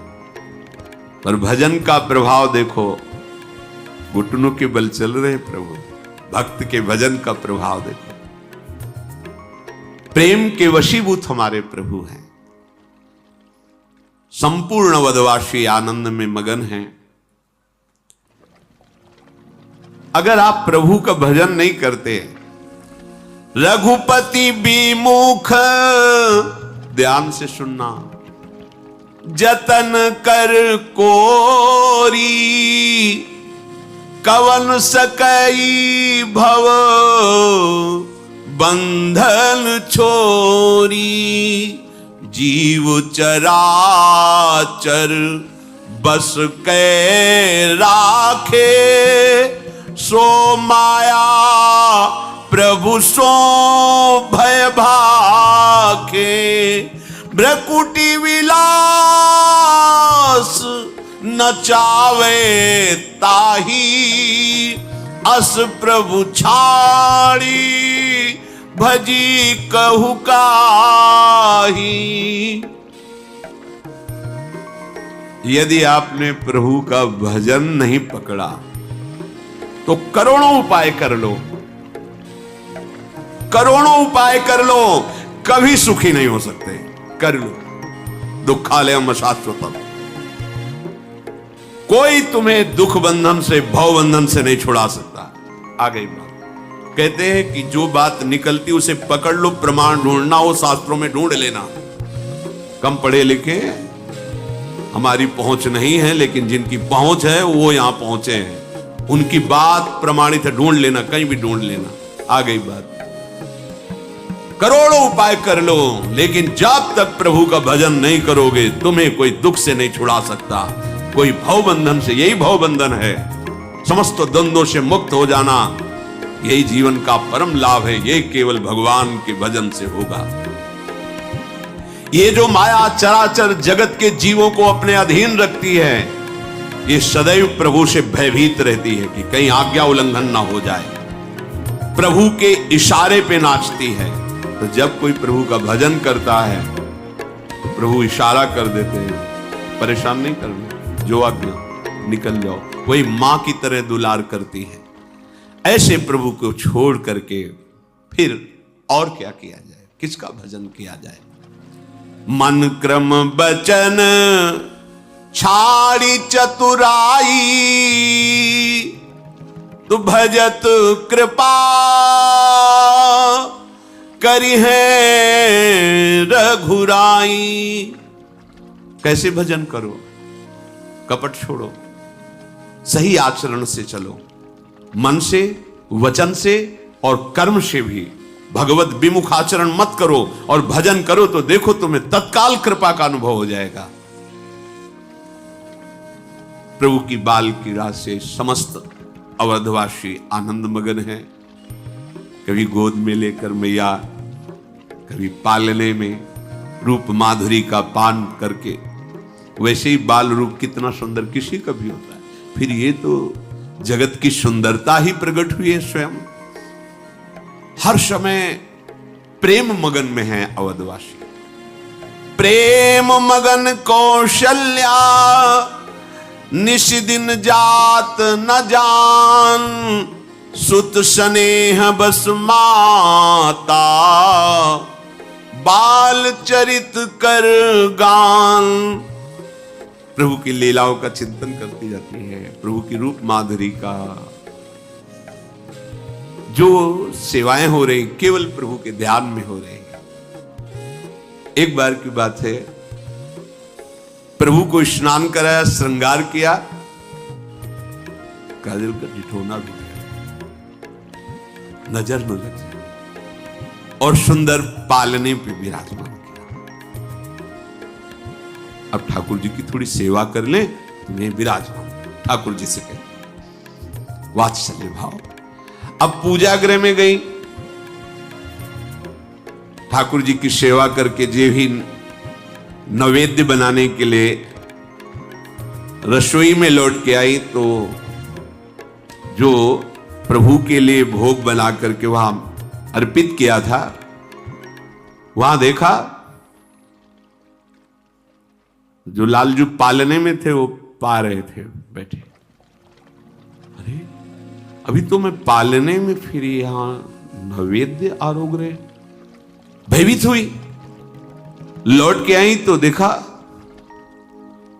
[SPEAKER 1] पर भजन का प्रभाव देखो, घुटनों के बल चल रहे हैं प्रभु। भक्त के भजन का प्रभाव देखो, प्रेम के वशीभूत हमारे प्रभु हैं। संपूर्ण वदवासी आनंद में मगन हैं। अगर आप प्रभु का भजन नहीं करते रघुपति विमुख, ध्यान से सुनना, जतन कर कोरी, कवन सकई भव बंधन छोरी। जीव चराचर बस के राखे, सो माया प्रभु सो भय भाखे। भ्रकुटी विलास न चावे ताही, अस प्रभु छाड़ी भजी कहु काही। यदि आपने प्रभु का भजन नहीं पकड़ा तो करोड़ों उपाय कर लो, करोड़ों उपाय कर लो, कभी सुखी नहीं हो सकते। कर लो, दुखालयम अशाश्वतम। कोई तुम्हें दुख बंधन से, भव बंधन से नहीं छुड़ा सकता। आ गई बात। कहते हैं कि जो बात निकलती उसे पकड़ लो, प्रमाण ढूंढना हो शास्त्रों में ढूंढ लेना। कम पढ़े लिखे हमारी पहुंच नहीं है, लेकिन जिनकी पहुंच है वो यहां पहुंचे हैं, उनकी बात प्रमाणित है, ढूंढ लेना, कहीं भी ढूंढ लेना। आ गई बात। करोड़ों उपाय कर लो, लेकिन जब तक प्रभु का भजन नहीं करोगे तुम्हें कोई दुख से नहीं छुड़ा सकता, कोई भव बंधन से। यही भव बंधन है, समस्त द्वंद्वों से मुक्त हो जाना, यही जीवन का परम लाभ है। ये केवल भगवान के भजन से होगा। ये जो माया चराचर जगत के जीवों को अपने अधीन रखती है, ये सदैव प्रभु से भयभीत रहती है कि कहीं आज्ञा उल्लंघन ना हो जाए, प्रभु के इशारे पे नाचती है। तो जब कोई प्रभु का भजन करता है तो प्रभु इशारा कर देते हैं, परेशान नहीं करना, जो आज्ञा निकल जाओ। वही मां की तरह दुलार करती है। ऐसे प्रभु को छोड़ करके फिर और क्या किया जाए, किसका भजन किया जाए। मन क्रम बचन छाड़ी चतुराई, तु भजत कृपा करी है रघुराई। कैसे भजन करो, कपट छोड़ो, सही आचरण से चलो, मन से, वचन से और कर्म से भी भगवत विमुख आचरण मत करो और भजन करो तो देखो तुम्हें तत्काल कृपा का अनुभव हो जाएगा। प्रभु की बाल क्रीड़ा से समस्त अवधवासी आनंद मगन है। कभी गोद में लेकर मैया, कभी पालने में रूप माधुरी का पान करके। वैसे ही बाल रूप कितना सुंदर किसी का भी होता है, फिर ये तो जगत की सुंदरता ही प्रकट हुई है स्वयं। हर समय प्रेम मगन में है अवधवासी। प्रेम मगन कौशल्या, निशिदिन जात न जान, सुत स्नेह बस माता, बाल चरित कर गान। प्रभु की लीलाओं का चिंतन करती जाती है, प्रभु की रूप माधुरी का। जो सेवाएं हो रही केवल प्रभु के ध्यान में हो रही। एक बार की बात है, प्रभु को स्नान कराया, श्रृंगार किया, काजल का ठिठोना भी नजर न लग जाए, और सुंदर पालने पे विराजमान किया। अब ठाकुर जी की थोड़ी सेवा कर ले, तुम्हें विराजमान ठाकुर जी से कह, वात्सल्य भाव। अब पूजा गृह में गई, ठाकुर जी की सेवा करके जे भी नैवेद्य बनाने के लिए रसोई में लौट के आई, तो जो प्रभु के लिए भोग बना करके वहां अर्पित किया था, वहां देखा जो लालजू पालने में थे वो पा रहे थे बैठे। अरे अभी तो मैं पालने में, फिर यहां नैवेद्य आरोग रहे। भयभीत हुई, लौट के आई तो देखा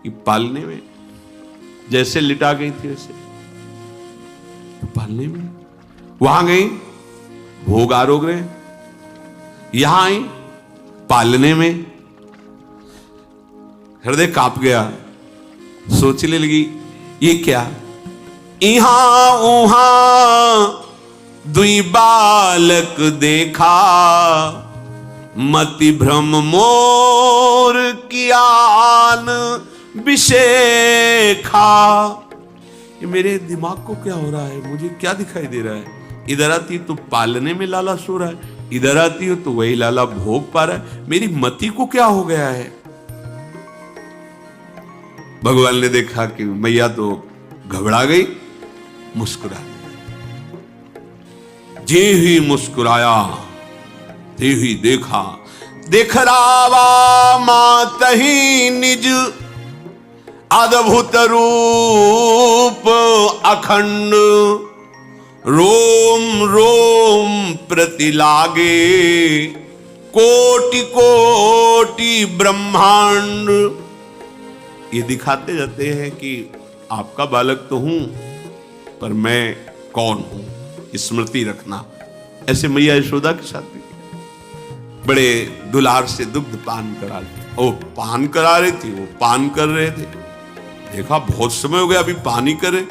[SPEAKER 1] कि पालने में जैसे लिटा गई थी वैसे, तो पालने में वहां गई, भोग आरोग रहे। यहां आई पालने में हृदय कांप गया, सोचने लगी ये क्या, इहां उहां दुई बालक देखा, मति भ्रम मोर कियान विशेखा। ये मेरे दिमाग को क्या हो रहा है, मुझे क्या दिखाई दे रहा है? इधर आती तो पालने में लाला सो रहा है, इधर आती हो तो वही लाला भोग पा रहा है, मेरी मति को क्या हो गया है? भगवान ने देखा कि मैया तो घबरा गई, मुस्कुरा जे ही मुस्कुराया ते ही देखा, देख रावा मात ही निज अद्भुत रूप अखंड, रोम रोम प्रति लागे कोटि कोटि ब्रह्मांड। ये दिखाते जाते हैं कि आपका बालक तो हूं, पर मैं कौन हूं, स्मृति रखना। ऐसे मैया यशोदा के साथ भी बड़े दुलार से दुग्ध पान करा रहे, ओ पान करा रही थी, वो पान कर रहे थे। देखा बहुत समय हो गया, अभी पानी करे,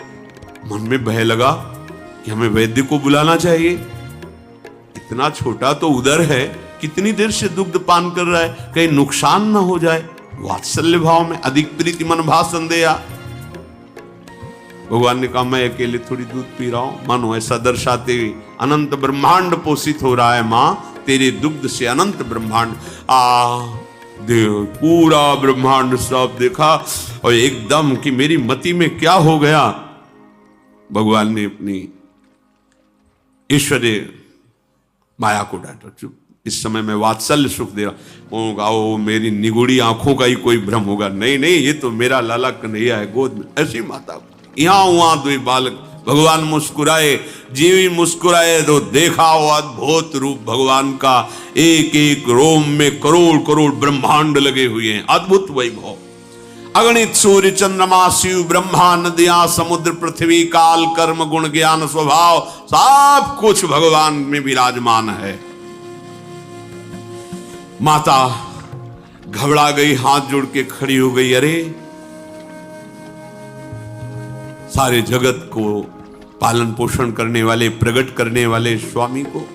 [SPEAKER 1] मन में भय लगा कि हमें वैद्य को बुलाना चाहिए। इतना छोटा तो उधर है, कितनी देर से दुग्ध पान कर रहा है, कहीं नुकसान ना हो जाए। वात्सल्य भाव में अधिक प्रीति मन भा संदेहा। भगवान ने कहा मैं अकेले थोड़ी दूध पी रहा हूं, मानो ऐसा दर्शाते हुए अनंत ब्रह्मांड पोषित हो रहा है, मां तेरे दुग्ध से अनंत ब्रह्मांड। देव पूरा ब्रह्मांड सब देखा और एकदम कि मेरी मति में क्या हो गया। भगवान ने अपनी ईश्वरीय माया को डांटा, चुप, इस समय मैं वात्सल्य सुख दे रहा हूं, मेरी निगुड़ी आंखों का ही कोई भ्रम होगा, नहीं नहीं ये तो मेरा लाला कन्हैया है गोद में। ऐसी माता यहां वहां दुई बालक, भगवान मुस्कुराए, जीवी मुस्कुराए तो देखा वो अद्भुत रूप भगवान का, एक एक रोम में करोड़ करोड़ ब्रह्मांड लगे हुए हैं, अद्भुत वैभव। अगणित सूर्य चंद्रमा शिव ब्रह्मा नदियां समुद्र पृथ्वी काल कर्म गुण ज्ञान स्वभाव सब कुछ भगवान में विराजमान है। माता घबरा गई, हाथ जोड़ के खड़ी हो गई, अरे सारे जगत को पालन पोषण करने वाले, प्रकट करने वाले स्वामी को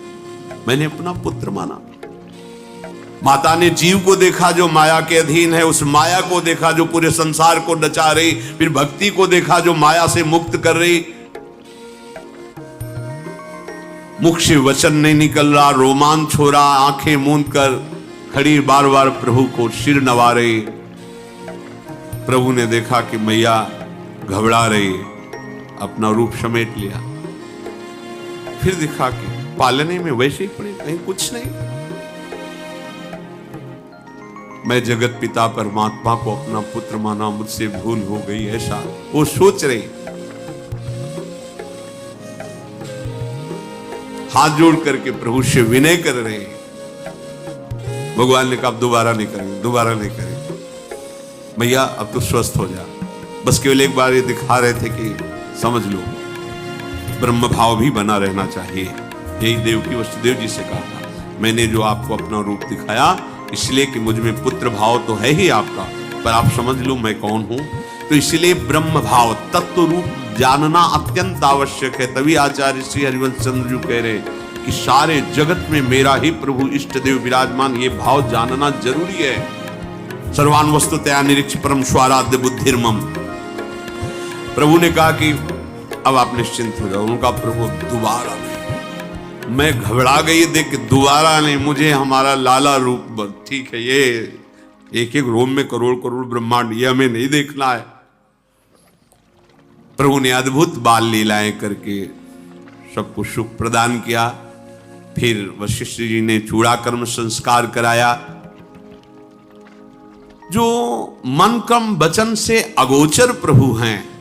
[SPEAKER 1] मैंने अपना पुत्र माना। माता ने जीव को देखा जो माया के अधीन है, उस माया को देखा जो पूरे संसार को नचा रही, फिर भक्ति को देखा जो माया से मुक्त कर रही। मुख से वचन नहीं निकल रहा, रोमांच हो रहा, आंखें मूंद कर खड़ी बार बार प्रभु को सिर नवा रही। प्रभु ने देखा कि मैया घबरा रही, अपना रूप समेट लिया। फिर दिखा कि पालने में वैसे ही पड़े, कहीं कुछ नहीं। मैं जगत पिता परमात्मा को अपना पुत्र माना, मुझसे भूल हो गई, ऐसा वो सोच रही। हाथ जोड़ करके प्रभु से विनय कर रहे। भगवान ने कहा दोबारा नहीं करेंगे, दोबारा नहीं करेंगे, भैया अब तो स्वस्थ हो जा। बस केवल एक बार ये दिखा रहे थे कि समझ लो ब्रह्म भाव भी बना रहना चाहिए। यही देवकी वसुदेव जी से कहा था, मैंने जो आपको अपना रूप दिखाया इसलिए कि मुझ में पुत्र भाव तो है ही आपका, पर आप समझ लो मैं कौन हूं। तो इसलिए ब्रह्म भाव तत्व रूप जानना अत्यंत आवश्यक है। तभी आचार्य श्री हरिवंश चंद्र जी कह रहे कि सारे जगत में मेरा ही प्रभु इष्ट देव विराजमान, ये भाव जानना जरूरी है। सर्वान वस्तुतया निरीक्ष परम स्वाराध्य बुद्धिर्मम। प्रभु ने कहा कि अब आप निश्चिंत हो जाओ। उनका प्रभु दोबारा नहीं, मैं घबरा गई देख के, दोबारा नहीं, मुझे हमारा लाला रूप ठीक है, ये एक एक रोम में करोड़ करोड़ ब्रह्मांड, ये हमें नहीं देखना है। प्रभु ने अद्भुत बाल लीलाएं करके सबको सुख प्रदान किया। फिर वशिष्ठ जी ने चूड़ाकर्म संस्कार कराया। जो मन क्रम वचन से अगोचर प्रभु हैं,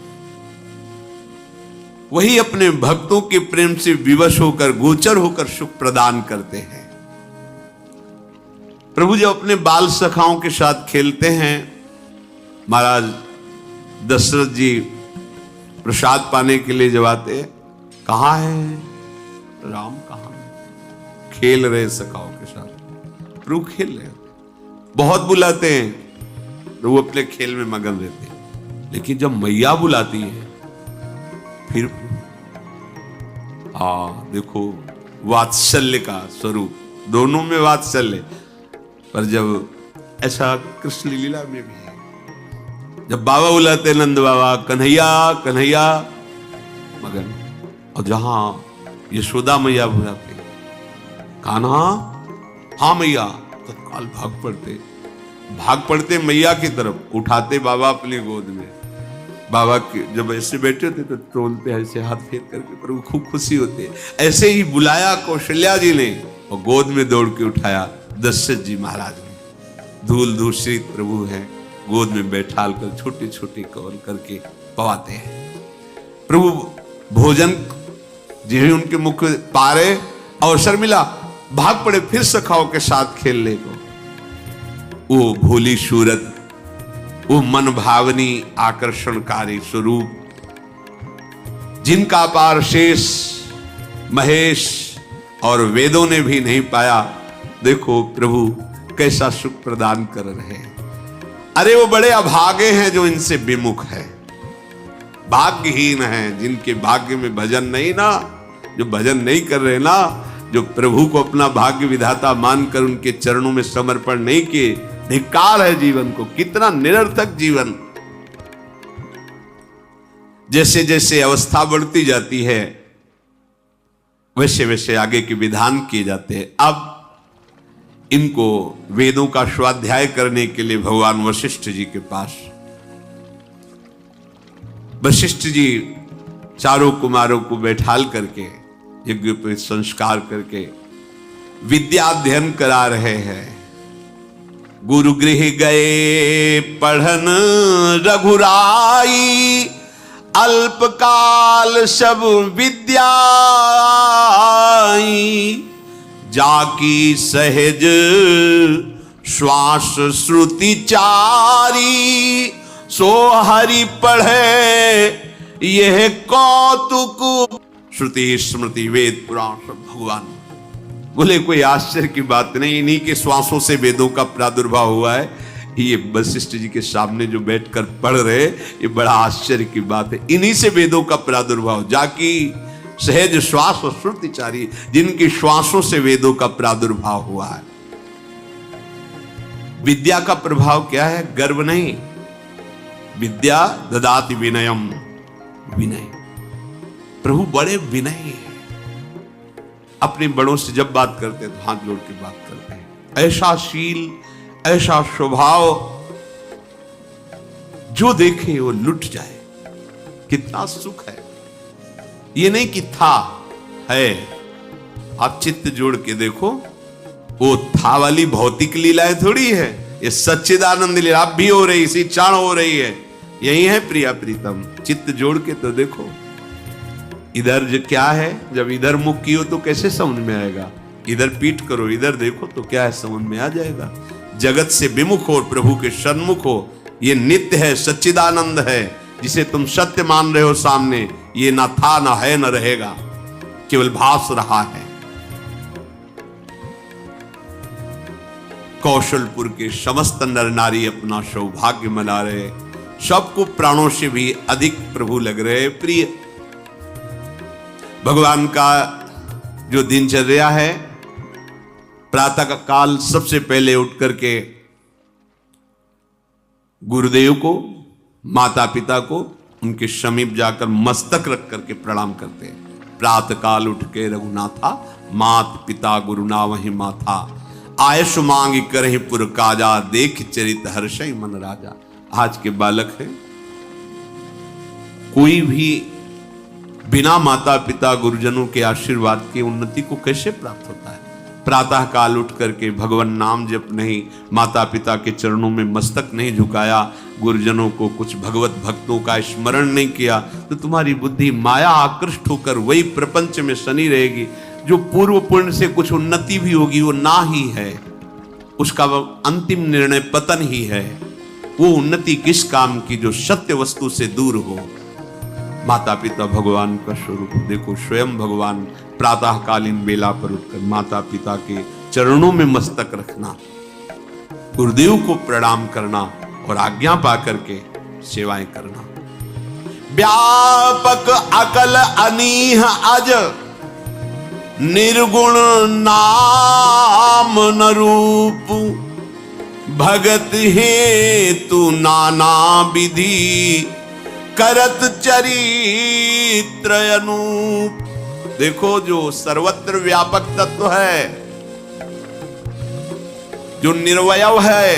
[SPEAKER 1] वही अपने भक्तों के प्रेम से विवश होकर गोचर होकर सुख प्रदान करते हैं। प्रभु जब अपने बाल सखाओं के साथ खेलते हैं, महाराज दशरथ जी प्रसाद पाने के लिए जब आते, कहां है राम, कहां खेल रहे सखाओं के साथ। प्रभु खेल रहे होते, बहुत बुलाते हैं, प्रभु अपने खेल में मगन रहते हैं। लेकिन जब मैया बुलाती है फिर देखो वात्सल्य का स्वरूप, दोनों में वात्सल्य। पर जब ऐसा कृष्ण लीला में भी है, जब बाबा बुलाते नंद बाबा कन्हैया कन्हैया मगन, और जहां यशोदा मैया बुलाते कान्हा हाँ मैया, तत्काल भाग पड़ते मैया की तरफ, उठाते बाबा अपनी गोद में। बाबा के जब ऐसे बैठे थे तो टोलते ऐसे हाथ फेर करके, प्रभु खूब खुशी होते। ऐसे ही बुलाया कौशल्या जी ने और गोद में दौड़ के उठाया दशरथ जी महाराज ने। धूल धूषित प्रभु है, गोद में बैठाल कर छोटे छोटे कौल करके पवाते हैं। प्रभु भोजन जिन्हें उनके मुख पारे अवसर मिला, भाग पड़े फिर सखाओं के साथ खेलने को। वो भोली सूरत, वो मन भावनी आकर्षणकारी स्वरूप, जिनका पार शेष महेश और वेदों ने भी नहीं पाया, देखो प्रभु कैसा सुख प्रदान कर रहे हैं। अरे वो बड़े अभागे हैं जो इनसे विमुख है, भाग्यहीन हैं जिनके भाग्य में भजन नहीं ना, जो भजन नहीं कर रहे ना, जो प्रभु को अपना भाग्य विधाता मानकर उनके चरणों में समर्पण नहीं किए। धिक्कार है जीवन को, कितना निरर्थक जीवन। जैसे जैसे अवस्था बढ़ती जाती है वैसे वैसे आगे के विधान किए जाते हैं। अब इनको वेदों का स्वाध्याय करने के लिए भगवान वशिष्ठ जी के पास, वशिष्ठ जी चारों कुमारों को बैठाल करके यज्ञ पे संस्कार करके विद्या अध्ययन करा रहे हैं। गुरु गृह गए पढ़न रघुराई, अल्पकाल सब विद्या जाकी सहज श्वास श्रुति चारी, सो हरि पढ़े यह कौतुक। श्रुति स्मृति वेद पुराण सब भगवान बोले, कोई आश्चर्य की बात नहीं, इन्हीं के श्वासों से वेदों का प्रादुर्भाव हुआ है। ये वशिष्ठ जी के सामने जो बैठकर पढ़ रहे, ये बड़ा आश्चर्य की बात है। इन्हीं से वेदों का प्रादुर्भाव, जाकी सहज श्वास और श्रुतिचारी, जिनके श्वासों से वेदों का प्रादुर्भाव हुआ है। विद्या का प्रभाव क्या है? गर्व नहीं, विद्या ददाति विनयम, विनय। प्रभु बड़े विनयी है, अपने बड़ों से जब बात करते हैं तो हाथ जोड़ के बात करते हैं। ऐसा शील, ऐसा स्वभाव, जो देखे वो लुट जाए। कितना सुख है। ये नहीं कि था है, आप चित्त जोड़ के देखो, वो था वाली भौतिक लीलाएं थोड़ी है, ये सच्चिदानंद लीला आप भी हो रही, इसी क्षण हो रही है। यही है प्रिया प्रीतम, चित्त जोड़ के तो देखो। इधर जो क्या है, जब इधर मुख कियो तो कैसे समझ में आएगा? इधर पीठ करो, इधर देखो तो क्या है, समझ में आ जाएगा। जगत से विमुख हो, प्रभु के सन्मुख हो। ये नित्य है, सच्चिदानंद है, जिसे तुम सत्य मान रहे हो सामने, ये ना था ना है ना रहेगा, केवल भास रहा है। कौशलपुर के समस्त नर नारी अपना सौभाग्य मना रहे, सबको प्राणों से भी अधिक प्रभु लग रहे प्रिय। भगवान का जो दिनचर्या है, प्रातः का काल सबसे पहले उठ करके गुरुदेव को, माता पिता को उनके समीप जाकर मस्तक रख करके प्रणाम करते हैं। प्रातः काल उठ के रघुनाथा, मात पिता गुरु ना वही माथा, आयुष मांग करहि पुर काजा, देख चरित हर्षै मन राजा। आज के बालक हैं, कोई भी बिना माता पिता गुरुजनों के आशीर्वाद के उन्नति को कैसे प्राप्त होता है? प्रातः काल उठ करके भगवान नाम जप नहीं, माता पिता के चरणों में मस्तक नहीं झुकाया, गुरुजनों को कुछ भगवत भक्तों का स्मरण नहीं किया, तो तुम्हारी बुद्धि माया आकृष्ट होकर वही प्रपंच में सनी रहेगी। जो पूर्व पुण्य से कुछ उन्नति भी होगी वो ना ही है, उसका अंतिम निर्णय पतन ही है। वो उन्नति किस काम की जो सत्य वस्तु से दूर हो। माता पिता भगवान का स्वरूप देखो, स्वयं भगवान प्रातःकालीन बेला पर उठकर माता पिता के चरणों में मस्तक रखना, गुरुदेव को प्रणाम करना और आज्ञा पा करके सेवाएं करना। व्यापक अकल अनीह अज निर्गुण नाम न रूप, भगत हेतु नाना विधि करत चरित्र अनूप। देखो, जो सर्वत्र व्यापक तत्व है, जो निर्वयव है,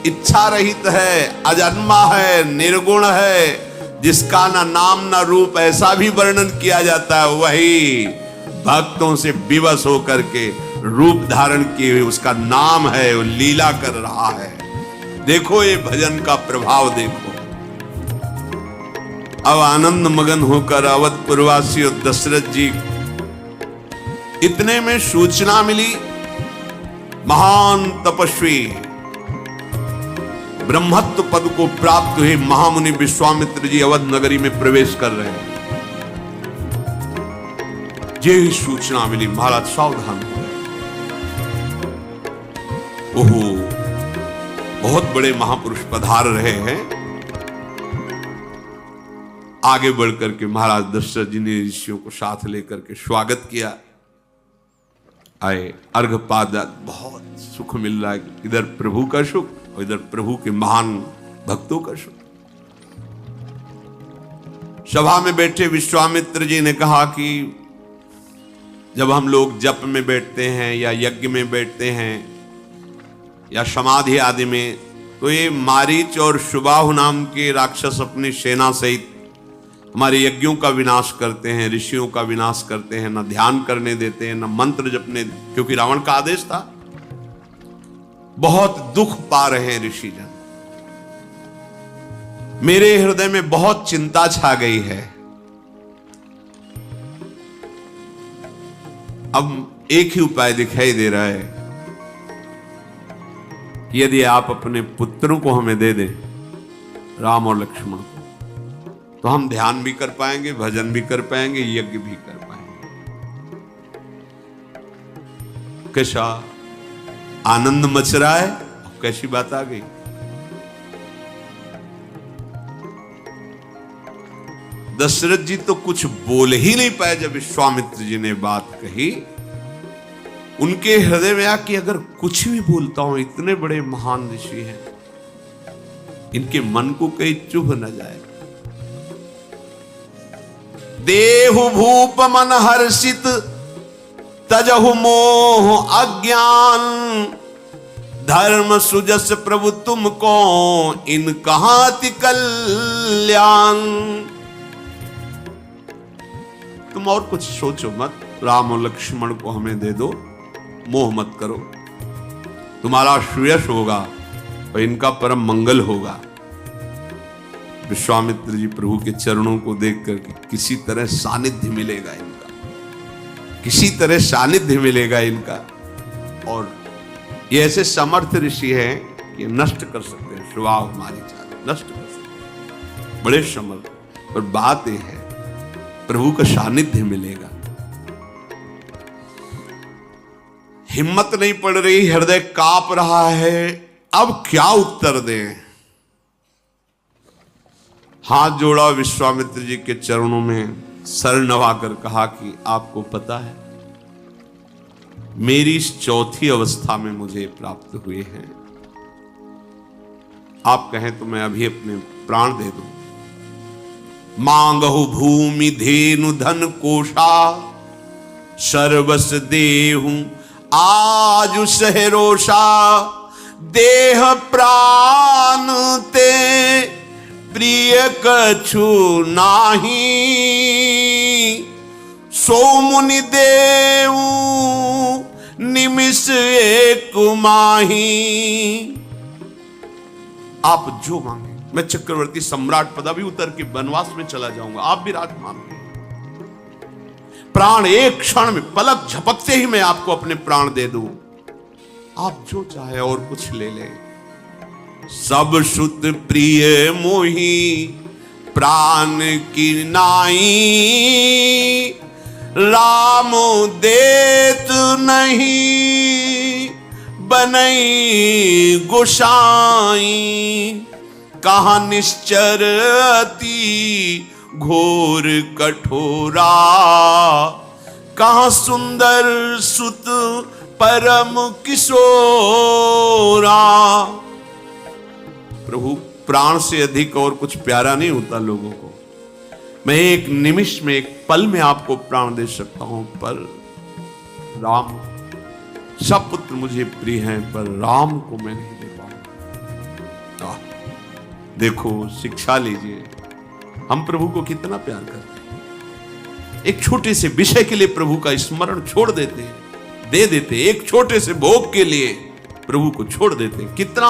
[SPEAKER 1] इच्छा रहित है, अजन्मा है, निर्गुण है, जिसका ना नाम ना रूप, ऐसा भी वर्णन किया जाता है, वही भक्तों से विवश होकर के रूप धारण किए हुए उसका नाम है, वो लीला कर रहा है। देखो ये भजन का प्रभाव देखो। अब आनंद मगन होकर अवधपुरवासी और दशरथ जी, इतने में सूचना मिली, महान तपस्वी ब्रह्मत्व पद को प्राप्त हुए महामुनि विश्वामित्र जी अवध नगरी में प्रवेश कर रहे हैं। ये सूचना मिली, महाराज सावधान हो गए। ओहो, बहुत बड़े महापुरुष पधार रहे हैं। आगे बढ़कर के महाराज दशरथ जी ने ऋषियों को साथ लेकर के स्वागत किया। आए, अर्घपाद, बहुत सुख मिल रहा है, इधर प्रभु का सुख और इधर प्रभु के महान भक्तों का सुख। सभा में बैठे विश्वामित्र जी ने कहा कि जब हम लोग जप में बैठते हैं या यज्ञ में बैठते हैं या समाधि आदि में, तो ये मारीच और शुबाहु नाम के राक्षस अपनी सेना सहित हमारे यज्ञों का विनाश करते हैं, ऋषियों का विनाश करते हैं, न ध्यान करने देते हैं, न मंत्र जपने, क्योंकि रावण का आदेश था। बहुत दुख पा रहे हैं ऋषिजन। मेरे हृदय में बहुत चिंता छा गई है। अब एक ही उपाय दिखाई दे रहा है कि यदि आप अपने पुत्रों को हमें दे दें, राम और लक्ष्मण को, तो हम ध्यान भी कर पाएंगे, भजन भी कर पाएंगे, यज्ञ भी कर पाएंगे। कैसा आनंद मच रहा है, कैसी बात आ गई। दशरथ जी तो कुछ बोल ही नहीं पाए जब विश्वामित्र जी ने बात कही। उनके हृदय में आ कि अगर कुछ भी बोलता हूं, इतने बड़े महान ऋषि हैं, इनके मन को कहीं चुभ न जाए। देहु भूप मन हर्षित तजहु मोह अज्ञान, धर्म सुजस प्रभु तुमको इन कहाति कल्याण। तुम और कुछ सोचो मत, राम और लक्ष्मण को हमें दे दो, मोह मत करो, तुम्हारा श्रेयस होगा और इनका परम मंगल होगा। विश्वामित्र जी प्रभु के चरणों को देख करके किसी तरह सानिध्य मिलेगा इनका, किसी तरह सानिध्य मिलेगा इनका। और ये ऐसे समर्थ ऋषि हैं कि नष्ट कर सकते हैं, स्वभाव हमारी चाल नष्ट कर सकते हैं, बड़े समर्थ। और बात यह है, प्रभु का सानिध्य मिलेगा। हिम्मत नहीं पड़ रही, हृदय कांप रहा है, अब क्या उत्तर दें। हाथ जोड़ा, विश्वामित्र जी के चरणों में सर नवाकर कहा कि आपको पता है, मेरी इस चौथी अवस्था में मुझे प्राप्त हुए हैं। आप कहें तो मैं अभी अपने प्राण दे दूं। मांगहु भूमि धेनु धन कोशा, सर्वस देहु आज सहरोषा। देह प्राण ते प्रिय कछु नाही, सो मुनि देव निमिष एक माही। आप जो मांगे, मैं चक्रवर्ती सम्राट पदवी उतर के वनवास में चला जाऊंगा, आप भी राज मांगे। प्राण एक क्षण में, पलक झपकते ही मैं आपको अपने प्राण दे दूं। आप जो चाहे और कुछ ले ले। सब सुत प्रिय मोही प्राण की नाई, राम देत नहीं बनई गोसाई, कहा निश्चर अति घोर कठोरा, कहा सुंदर सुत परम किशोरा। प्रभु, प्राण से अधिक और कुछ प्यारा नहीं होता लोगों को। मैं एक निमिष में, एक पल में आपको प्राण दे सकता हूं, पर राम, सब पुत्र मुझे प्रिय हैं, पर राम को मैं नहीं दे पाऊंगा। देखो, शिक्षा लीजिए, हम प्रभु को कितना प्यार करते हैं। एक छोटे से विषय के लिए प्रभु का स्मरण छोड़ देते हैं, दे देते हैं। एक छोटे से भोग के लिए प्रभु को छोड़ देते हैं। कितना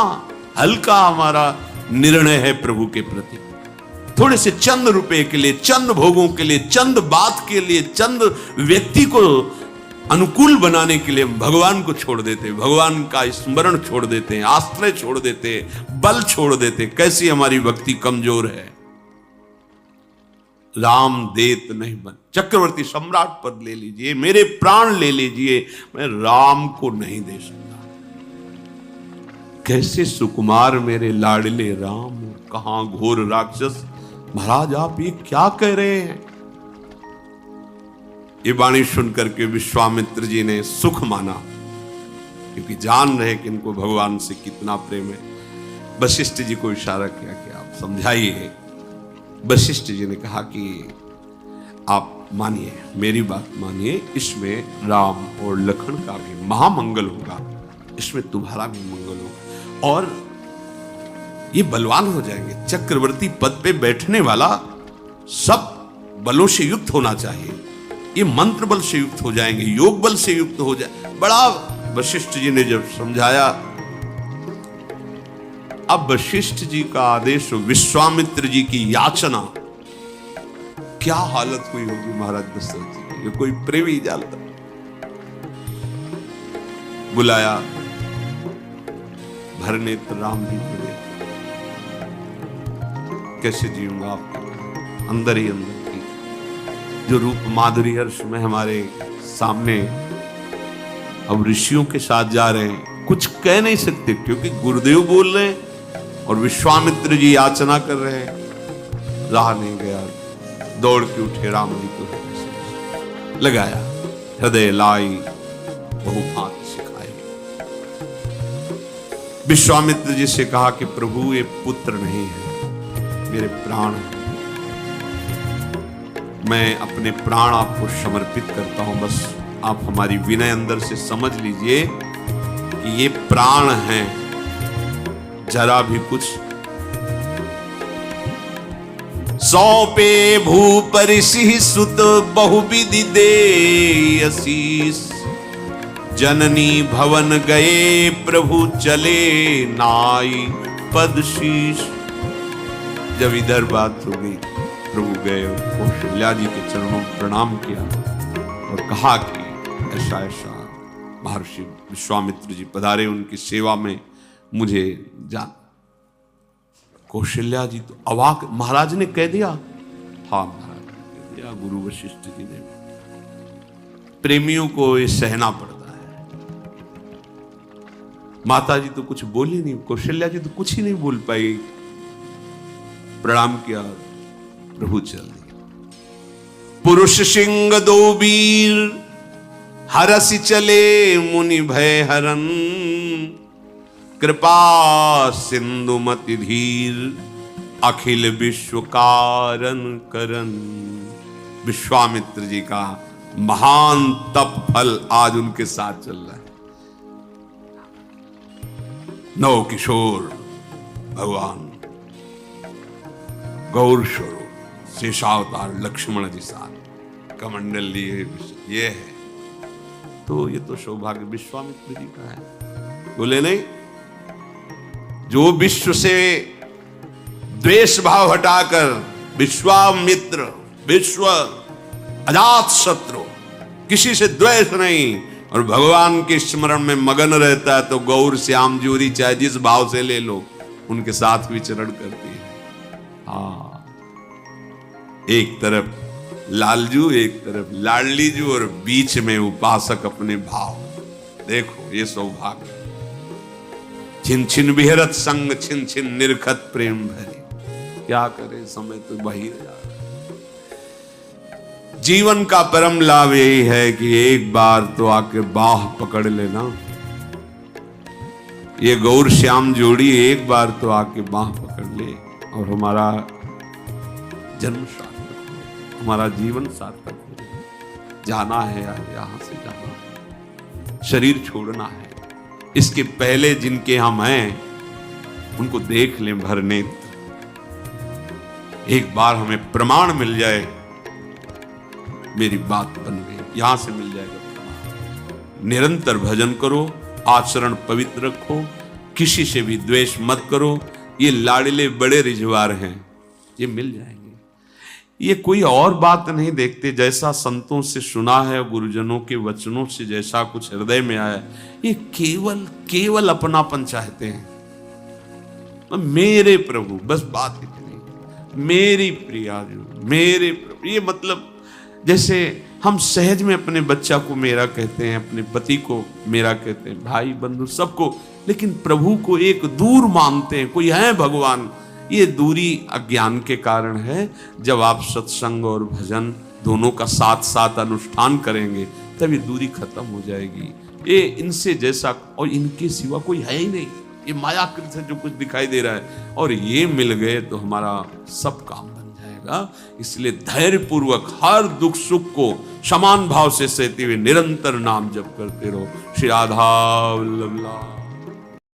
[SPEAKER 1] हल्का हमारा निर्णय है प्रभु के प्रति। थोड़े से चंद रुपए के लिए, चंद भोगों के लिए, चंद बात के लिए, चंद व्यक्ति को अनुकूल बनाने के लिए भगवान को छोड़ देते हैं, भगवान का स्मरण छोड़ देते हैं, आश्रय छोड़ देते हैं, बल छोड़ देते हैं। कैसी हमारी भक्ति कमजोर है। राम देत नहीं बन, चक्रवर्ती सम्राट पद ले लीजिए, मेरे प्राण ले लीजिए, मैं राम को नहीं दे सकता। कैसे सुकुमार मेरे लाडले राम, कहां घोर राक्षस। महाराज, आप ये क्या कह रहे हैं? ये वाणी सुनकर के विश्वामित्र जी ने सुख माना, क्योंकि जान रहे कि इनको भगवान से कितना प्रेम है। वशिष्ठ जी को इशारा किया कि आप समझाइए। वशिष्ठ जी ने कहा कि आप मानिए, मेरी बात मानिए, इसमें राम और लखन का भी महामंगल होगा, इसमें तुम्हारा भी मंगल होगा, और ये बलवान हो जाएंगे। चक्रवर्ती पद पे बैठने वाला सब बलों से युक्त होना चाहिए। ये मंत्र बल से युक्त हो जाएंगे, योग बल से युक्त हो जाए। बड़ा वशिष्ठ जी ने जब समझाया, अब वशिष्ठ जी का आदेश, विश्वामित्र जी की याचना, क्या हालत हुई होगी महाराज दशरथ जी की, ये कोई प्रेमी जानता। बुलाया, भरनेत्र राम जी को, कैसे जीऊंगा आपके अंदर ही अंदर की जो रूप माधुरी हर्ष में हमारे सामने। अब ऋषियों के साथ जा रहे हैं, कुछ कह नहीं सकते क्योंकि गुरुदेव बोल रहे हैं और विश्वामित्र जी याचना कर रहे हैं। रहा नहीं गया, दौड़ के उठे, राम जी को लगाया, हृदय लाई बहु भांति सिखाए। विश्वामित्र जी से कहा कि प्रभु, ये पुत्र नहीं है, मेरे प्राण हैं। मैं अपने प्राण आपको समर्पित करता हूं। बस आप हमारी विनय अंदर से समझ लीजिए कि ये प्राण हैं, जरा भी कुछ। सौंपे भूपरिषि सुत बहुविधि दे आशीष, जननी भवन गए प्रभु चले नाई पद शीश। जब इधर बात हो गई, प्रभु गए और कौशल्या जी के चरणों में प्रणाम किया और कहा कि ऐसा ऐसा महर्षि विश्वामित्र जी पधारे, उनकी सेवा में मुझे जान। कौशल्या जी तो अवाक, महाराज ने कह दिया, हाँ महाराज ने कह दिया, गुरु वशिष्ठ जी ने। प्रेमियों को ये सहना पड़ता है। माता जी तो कुछ बोली नहीं, कौशल्या जी तो कुछ ही नहीं बोल पाई। प्रणाम किया, प्रभु चल दिया। पुरुष सिंह दो वीर, हरसि चले मुनि भय हरन, कृपा सिंधु मति धीर, अखिल विश्व कारण करन। विश्वामित्र जी का महान तप फल आज उनके साथ चल रहा है। नव किशोर भगवान गौर स्वरूप शेषावतार लक्ष्मण जी साथ कमंडल लिए, ये है। तो ये तो सौभाग्य विश्वामित्र जी का है। बोले नहीं, जो विश्व से द्वेष भाव हटाकर विश्वामित्र, विश्व अजात शत्रु, किसी से द्वेष नहीं और भगवान के स्मरण में मगन रहता है, तो गौर श्याम जूरी चाहे जिस भाव से ले लो, उनके साथ विचरण करती है। हाँ, एक तरफ लालजू, एक तरफ लाडलीजू और बीच में उपासक अपने भाव। देखो ये सौभाग्य। छिन छिन बिहरत संग छिन छिन निरखत प्रेम भरे। क्या करे, समय तो बही जा रहा। जीवन का परम लाभ यही है कि एक बार तो आके बाह पकड़ लेना। ये गौर श्याम जोड़ी एक बार तो आके बाह पकड़ ले और हमारा जन्म सार्थक हो, हमारा जीवन सार्थक हो। जाना है यार, यहां से जाना है, शरीर छोड़ना है। इसके पहले जिनके हम हैं उनको देख लें भरने। एक बार हमें प्रमाण मिल जाए, मेरी बात बन गई, यहां से मिल जाएगा प्रमाण। निरंतर भजन करो, आचरण पवित्र रखो, किसी से भी द्वेष मत करो। ये लाडले बड़े रिझवार हैं, ये मिल जाएंगे। ये कोई और बात नहीं देखते, जैसा संतों से सुना है, गुरुजनों के वचनों से जैसा कुछ हृदय में आया, ये केवल केवल अपनापन चाहते हैं। मेरे प्रभु, बस बात इतनी, मेरी प्रिया जो, मेरे प्रभु। ये मतलब जैसे हम सहज में अपने बच्चा को मेरा कहते हैं, अपने पति को मेरा कहते हैं, भाई बंधु सबको, लेकिन प्रभु को एक दूर मानते हैं, कोई है भगवान। ये दूरी अज्ञान के कारण है। जब आप सत्संग और भजन दोनों का साथ साथ अनुष्ठान करेंगे तब ये दूरी खत्म हो जाएगी। ये इनसे जैसा और इनके सिवा कोई है ही नहीं। ये मायाकृत से जो कुछ दिखाई दे रहा है, और ये मिल गए तो हमारा सब काम बन जाएगा। इसलिए धैर्य पूर्वक हर दुख सुख को समान भाव से सहते हुए निरंतर नाम जप करते रहो। श्री राधा वल्लभ।